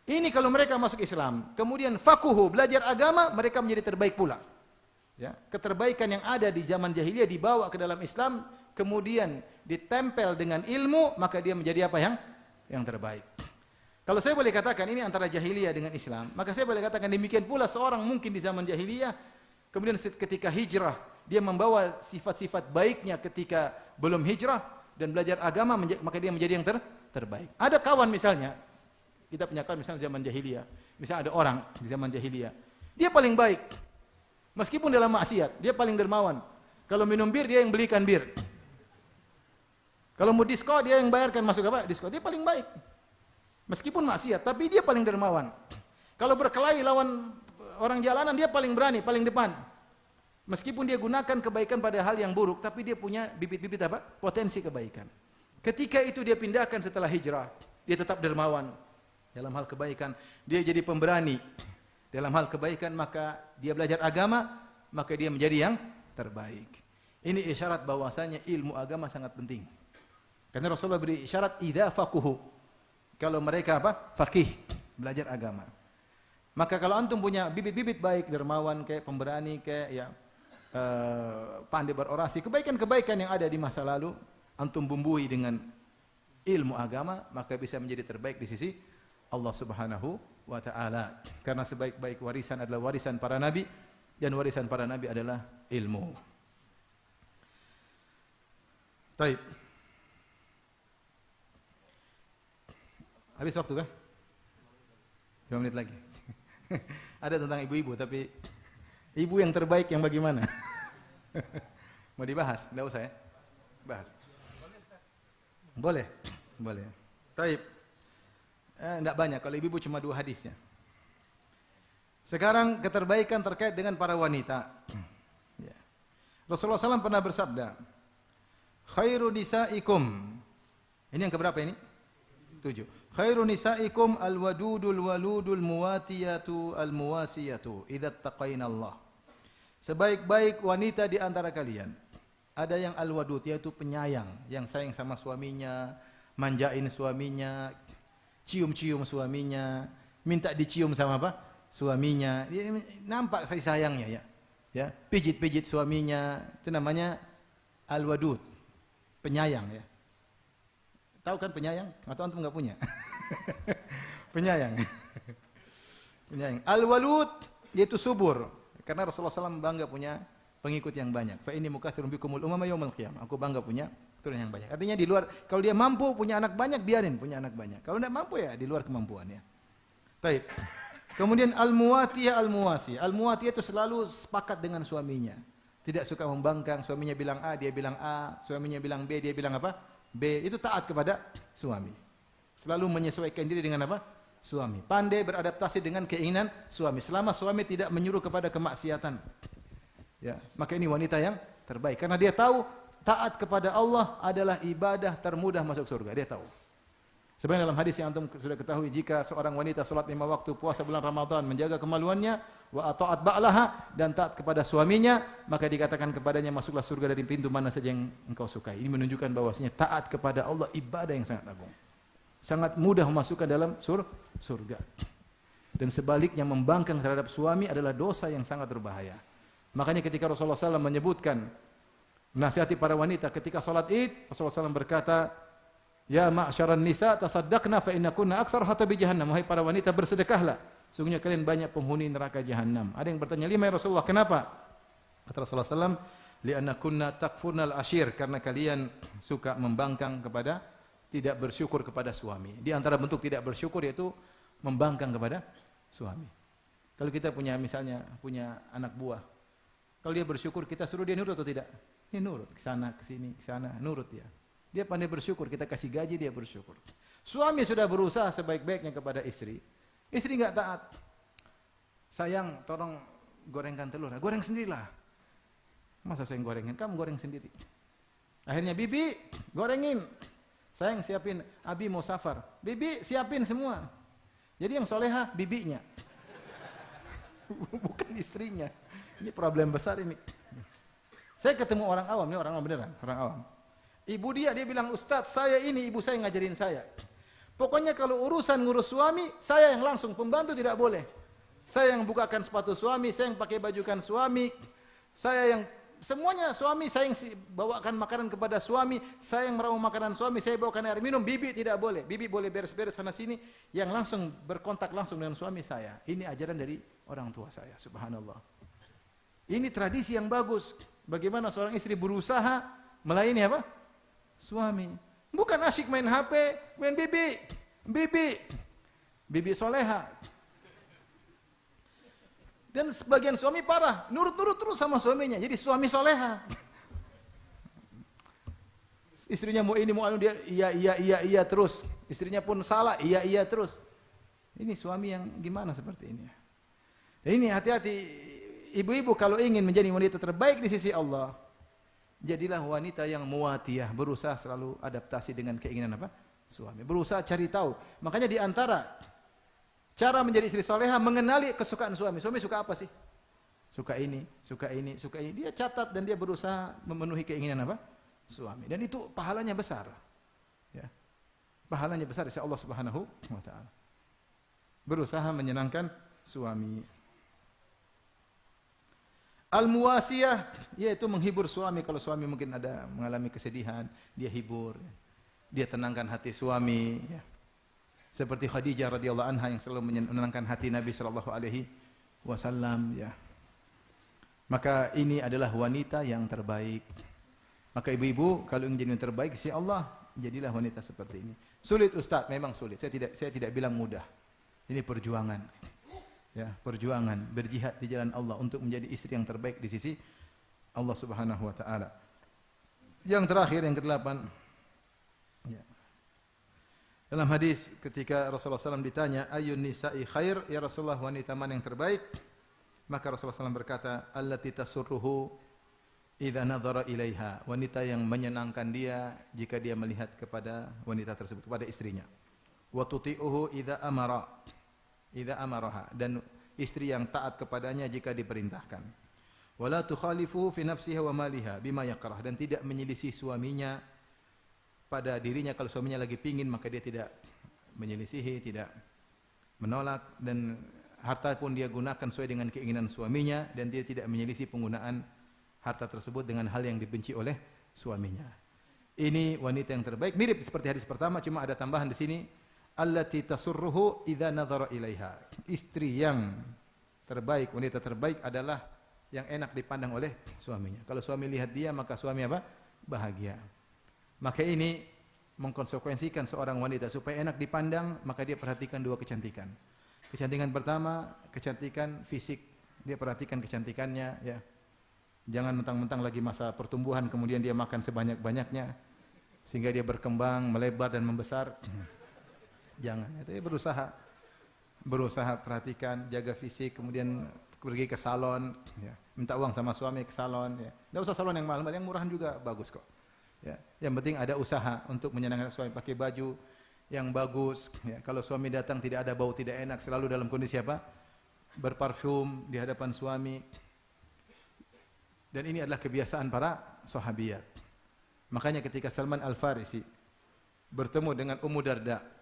[SPEAKER 1] Ini kalau mereka masuk Islam, kemudian fakuhu, belajar agama, mereka menjadi terbaik pula. Ya, keterbaikan yang ada di zaman jahiliyah dibawa ke dalam Islam, kemudian ditempel dengan ilmu, maka dia menjadi apa yang terbaik. Kalau saya boleh katakan ini antara jahiliyah dengan Islam, maka saya boleh katakan demikian pula seorang mungkin di zaman jahiliyah, kemudian ketika hijrah, dia membawa sifat-sifat baiknya ketika belum hijrah dan belajar agama, maka dia menjadi yang terbaik. Ada kawan misalnya, kita punya kawan misalnya zaman jahiliyah, misalnya ada orang di zaman jahiliyah, dia paling baik, meskipun dalam maksiat, dia paling dermawan. Kalau minum bir, dia yang belikan bir. Kalau mau disko dia yang bayarkan masuk apa? Disko. Dia paling baik. Meskipun maksiat, tapi dia paling dermawan. Kalau berkelahi lawan orang jalanan, dia paling berani, paling depan. Meskipun dia gunakan kebaikan pada hal yang buruk, tapi dia punya bibit-bibit apa? Potensi kebaikan. Ketika itu dia pindahkan setelah hijrah, dia tetap dermawan. Dalam hal kebaikan, dia jadi pemberani. Dalam hal kebaikan, maka dia belajar agama, maka dia menjadi yang terbaik. Ini isyarat bahwasanya ilmu agama sangat penting. Karena Rasulullah beri isyarat idza faquhu. Kalau mereka apa? Faqih, belajar agama. Maka kalau antum punya bibit-bibit baik, dermawan kayak pemberani kayak ya pandai berorasi, kebaikan-kebaikan yang ada di masa lalu antum bumbui dengan ilmu agama, maka bisa menjadi terbaik di sisi Allah Subhanahu wa taala. Karena sebaik-baik warisan adalah warisan para nabi dan warisan para nabi adalah ilmu. Baik. Habis waktu kah? 5 menit lagi. Ada tentang ibu-ibu, tapi ibu yang terbaik yang bagaimana? Mau dibahas? Tidak usah ya? Bahas. Boleh? Boleh. Taib. Tidak banyak, kalau ibu-ibu cuma 2 hadisnya. Sekarang keterbaikan terkait dengan para wanita. Ya. Rasulullah SAW pernah bersabda, khairu nisaikum. Ini yang keberapa ini? 7. Khairu nisaikum alwadudul waludul muwatiyatu almuwasiyatu idza taqainallah. Sebaik-baik wanita di antara kalian ada yang alwadud, yaitu penyayang, yang sayang sama suaminya, manjain suaminya, cium-cium suaminya, minta dicium sama apa? Suaminya. Dia nampak kasih sayangnya ya. Ya, pijit-pijit suaminya, itu namanya alwadud, penyayang ya. Tahu kan penyayang? Atau antum enggak punya? Penyayang. Penyayang. Al-walud yaitu subur. Karena Rasulullah SAW bangga punya pengikut yang banyak. Fa inni mukatsirun bikumul umama yaumil qiyamah. Aku bangga punya keturunan yang banyak. Artinya di luar, kalau dia mampu punya anak banyak, biarin punya anak banyak. Kalau tidak mampu ya di luar kemampuannya. Baik. Kemudian al-muwatiyah al-muwasi. Al-muwatiyah itu selalu sepakat dengan suaminya. Tidak suka membangkang, suaminya bilang A, dia bilang A, suaminya bilang B, dia bilang apa? B. Itu taat kepada suami. Selalu menyesuaikan diri dengan apa? Suami. Pandai beradaptasi dengan keinginan suami. Selama suami tidak menyuruh kepada kemaksiatan. Ya, maka ini wanita yang terbaik. Karena dia tahu taat kepada Allah adalah ibadah termudah masuk surga. Dia tahu. Sebenarnya dalam hadis yang antum sudah ketahui, jika seorang wanita salat 5 waktu, puasa bulan Ramadan, menjaga kemaluannya, wa ata'at ba'laha, dan taat kepada suaminya, maka dikatakan kepadanya masuklah surga dari pintu mana saja yang engkau sukai. Ini menunjukkan bahwasanya taat kepada Allah ibadah yang sangat agung. Sangat mudah memasukkan dalam surga. Dan sebaliknya membangkang terhadap suami adalah dosa yang sangat berbahaya. Makanya ketika Rasulullah SAW menyebutkan nasihati para wanita ketika salat Id, Rasulullah SAW berkata, ya ma'syaran nisa tasaddaqna fa innakunna aktsar hatabi jahannam. Wahai para wanita, bersedekahlah, sungguhnya kalian banyak penghuni neraka jahanam. Ada yang bertanya, lima ya Rasulullah, kenapa? Kata Rasulullah SAW, li'annakunna takfurnal ashir, karena kalian suka membangkang kepada, tidak bersyukur kepada suami. Di antara bentuk tidak bersyukur yaitu membangkang kepada suami. Kalau kita punya misalnya punya anak buah, kalau dia bersyukur kita suruh dia nurut atau tidak? Dia nurut, ke sana, ke sini, ke sana, nurut dia. Dia pandai bersyukur, kita kasih gaji dia bersyukur. Suami sudah berusaha sebaik-baiknya kepada istri, istri enggak taat. Sayang, tolong gorengkan telur. Goreng sendirilah. Masa saya gorengin? Kamu goreng sendiri. Akhirnya, bibi, gorengin. Sayang, siapin. Abi mau safar. Bibi, siapin semua. Jadi yang soleha, bibinya. Bukan istrinya. Ini problem besar ini. Saya ketemu orang awam, ini orang awam beneran, orang awam. Ibu dia bilang, Ustadz, saya ini ibu saya ngajarin saya. Pokoknya kalau urusan ngurus suami, saya yang langsung, pembantu tidak boleh. Saya yang bukakan sepatu suami, saya yang pakai bajukan suami, saya yang semuanya suami, saya yang bawakan makanan kepada suami, saya yang meramu makanan suami, saya bawakan air minum. Bibi tidak boleh. Bibi boleh beres-beres sana sini, yang langsung berkontak langsung dengan suami saya. Ini ajaran dari orang tua saya, subhanallah. Ini tradisi yang bagus. Bagaimana seorang istri berusaha melayani apa? Suami. Bukan asyik main HP, main bibi soleha. Dan sebagian suami parah, nurut-nurut terus sama suaminya. Jadi suami soleha. Istrinya mau ini mau anu dia iya terus. Istrinya pun salah iya terus. Ini suami yang gimana seperti ini? Dan ini hati-hati ibu-ibu kalau ingin menjadi wanita terbaik di sisi Allah, jadilah wanita yang muwatiyah, berusaha selalu adaptasi dengan keinginan apa? Suami. Berusaha cari tahu. Makanya di antara cara menjadi istri soleha mengenali kesukaan suami. Suami suka apa sih? Suka ini, suka ini, suka ini. Dia catat dan dia berusaha memenuhi keinginan apa? Suami. Dan itu pahalanya besar. Ya. Pahalanya besar insya Allah Subhanahu wa taala. Berusaha menyenangkan suami. Al-muwasiyah yaitu menghibur suami. Kalau suami mungkin ada mengalami kesedihan, dia hibur. Dia tenangkan hati suami, ya. Seperti Khadijah radhiyallahu anha yang selalu menenangkan hati Nabi sallallahu alaihi wasallam, ya. Maka ini adalah wanita yang terbaik. Maka ibu-ibu kalau ingin jadi yang terbaik si Allah, jadilah wanita seperti ini. Sulit Ustaz, memang sulit. Saya tidak bilang mudah. Ini perjuangan. Ya, perjuangan berjihad di jalan Allah untuk menjadi istri yang terbaik di sisi Allah Subhanahu wa taala. Yang terakhir yang ke-8. Ya. Dalam hadis ketika Rasulullah SAW ditanya, "Ayyun nisa'i khair?" Ya Rasulullah, wanita mana yang terbaik? Maka Rasulullah SAW berkata, "Allati tasurruhu idza nadhara ilaiha." Wanita yang menyenangkan dia jika dia melihat kepada wanita tersebut, kepada istrinya. Wa tuti'uhu idza amaraha, dan istri yang taat kepadanya jika diperintahkan. Wala tukhalifuhu fi nafsiha wa maliha bima yakrah, dan tidak menyelisih suaminya pada dirinya. Kalau suaminya lagi pingin maka dia tidak menyelisihi, tidak menolak, dan harta pun dia gunakan sesuai dengan keinginan suaminya, dan dia tidak menyelisih penggunaan harta tersebut dengan hal yang dibenci oleh suaminya. Ini wanita yang terbaik, mirip seperti hadis pertama, cuma ada tambahan di sini. Allati tasurruhu idza nadhara ilaiha. Istri yang terbaik, wanita terbaik adalah yang enak dipandang oleh suaminya. Kalau suami lihat dia, maka suami apa? Bahagia. Maka ini mengkonsekuensikan seorang wanita supaya enak dipandang, maka dia perhatikan dua kecantikan. Kecantikan pertama, kecantikan fisik. Dia perhatikan kecantikannya, ya. Jangan mentang-mentang lagi masa pertumbuhan kemudian dia makan sebanyak-banyaknya sehingga dia berkembang, melebar dan membesar. Jangan, itu berusaha perhatikan, jaga fisik, kemudian pergi ke salon, ya. Minta uang sama suami ke salon, ya. Tidak usah salon yang mahal, yang murahan juga bagus kok. Ya. Yang penting ada usaha untuk menyenangkan suami, pakai baju yang bagus. Ya. Kalau suami datang tidak ada bau tidak enak, selalu dalam kondisi apa? Berparfum di hadapan suami. Dan ini adalah kebiasaan para sahabiyat. Makanya ketika Salman Al-Farisi bertemu dengan Ummu Darda,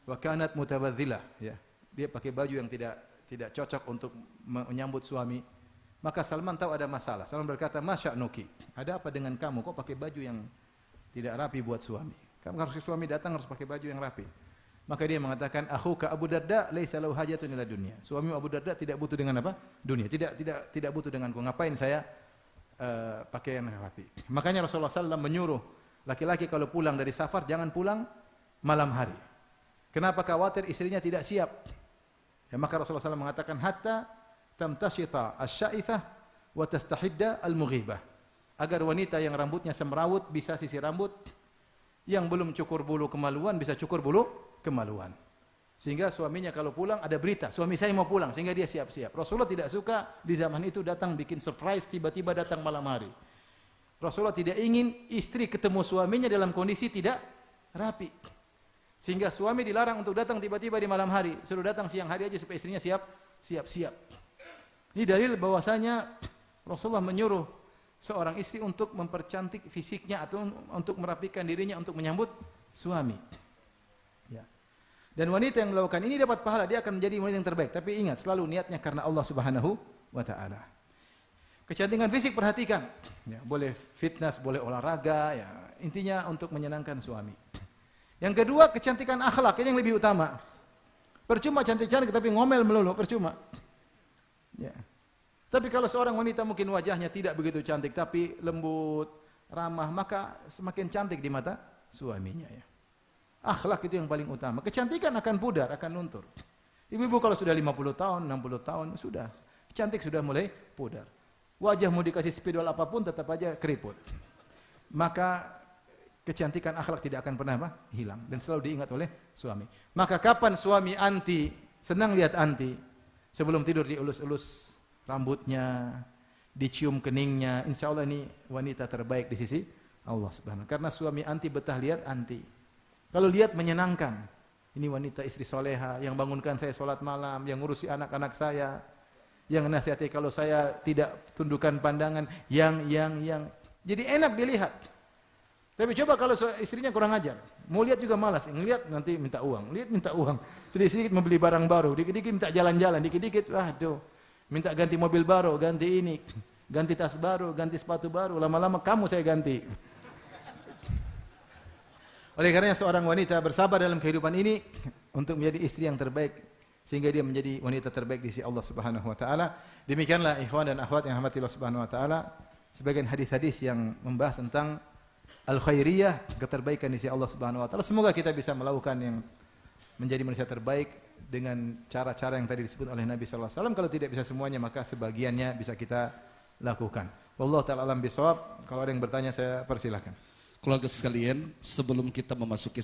[SPEAKER 1] wa kanat mutabadzilah, ya. Dia pakai baju yang tidak cocok untuk menyambut suami. Maka Salman tahu ada masalah. Salman berkata, "Masya'nuki? Ada apa dengan kamu? Kok pakai baju yang tidak rapi buat suami? Kamu harus suami datang harus pakai baju yang rapi." Maka dia mengatakan, "Akhuka Abu Darda laisa lahu hajatun ila dunya." Suami Abu Darda tidak butuh dengan apa? Dunia. Tidak butuh denganku. Ngapain saya pakaian yang rapi? Makanya Rasulullah SAW menyuruh laki-laki kalau pulang dari safar jangan pulang malam hari. Kenapa? Khawatir istrinya tidak siap. Ya, maka Rasulullah SAW mengatakan hatta tamtashita asy-sya'ithah wa tastahidda al-mughibah. Agar wanita yang rambutnya semrawut bisa sisir rambut, yang belum cukur bulu kemaluan bisa cukur bulu kemaluan. Sehingga suaminya kalau pulang ada berita, suami saya mau pulang, sehingga dia siap-siap. Rasulullah tidak suka di zaman itu datang bikin surprise, tiba-tiba datang malam hari. Rasulullah tidak ingin istri ketemu suaminya dalam kondisi tidak rapi. Sehingga suami dilarang untuk datang tiba-tiba di malam hari, suruh datang siang hari aja supaya istrinya siap-siap. Ini dalil bahwasanya Rasulullah menyuruh seorang istri untuk mempercantik fisiknya atau untuk merapikan dirinya untuk menyambut suami. Ya. Dan wanita yang melakukan ini dapat pahala, dia akan menjadi wanita yang terbaik. Tapi ingat, selalu niatnya karena Allah Subhanahu wa taala. Kecantikan fisik perhatikan. Ya, boleh fitness, boleh olahraga, ya. Intinya untuk menyenangkan suami. Yang kedua, kecantikan akhlak, ini yang lebih utama. Percuma cantik-cantik tapi ngomel melulu, percuma. Ya. Tapi kalau seorang wanita mungkin wajahnya tidak begitu cantik tapi lembut, ramah, maka semakin cantik di mata suaminya, ya. Akhlak itu yang paling utama. Kecantikan akan pudar, akan luntur. Ibu-ibu kalau sudah 50 tahun, 60 tahun, sudah cantik sudah mulai pudar. Wajah mau dikasih spidol apapun tetap aja keriput. Maka kecantikan akhlak tidak akan pernah hilang dan selalu diingat oleh suami. Maka kapan suami anti, senang lihat anti, sebelum tidur dielus-elus rambutnya, dicium keningnya, insya Allah ini wanita terbaik di sisi Allah Subhanahu. Karena suami anti betah lihat anti. Kalau lihat menyenangkan, ini wanita istri soleha yang bangunkan saya sholat malam, yang ngurusi anak-anak saya, yang nasihati kalau saya tidak tundukkan pandangan, yang jadi enak dilihat. Tapi coba kalau istrinya kurang ajar, mau lihat juga malas, ngelihat nanti minta uang, lihat minta uang, sedikit-sedikit membeli barang baru, dikit-dikit minta jalan-jalan, dikit-dikit, waduh, minta ganti mobil baru, ganti ini, ganti tas baru, ganti sepatu baru, lama-lama kamu saya ganti. Oleh karenanya seorang wanita bersabar dalam kehidupan ini untuk menjadi istri yang terbaik sehingga dia menjadi wanita terbaik di sisi Allah Subhanahu wa taala. Demikianlah ikhwan dan akhwat yang rahmati Allah Subhanahu wa taala, sebagian hadis-hadis yang membahas tentang al-khairiyah, keterbaikan di sisi Allah Subhanahu wa taala. Semoga kita bisa melakukan yang menjadi manusia terbaik dengan cara-cara yang tadi disebut oleh Nabi sallallahu alaihi wasallam. Kalau tidak bisa semuanya maka sebagiannya bisa kita lakukan. Wallahu taala alam bisawab. Kalau ada yang bertanya saya persilahkan.
[SPEAKER 3] Keluarga sekalian, sebelum kita memasuki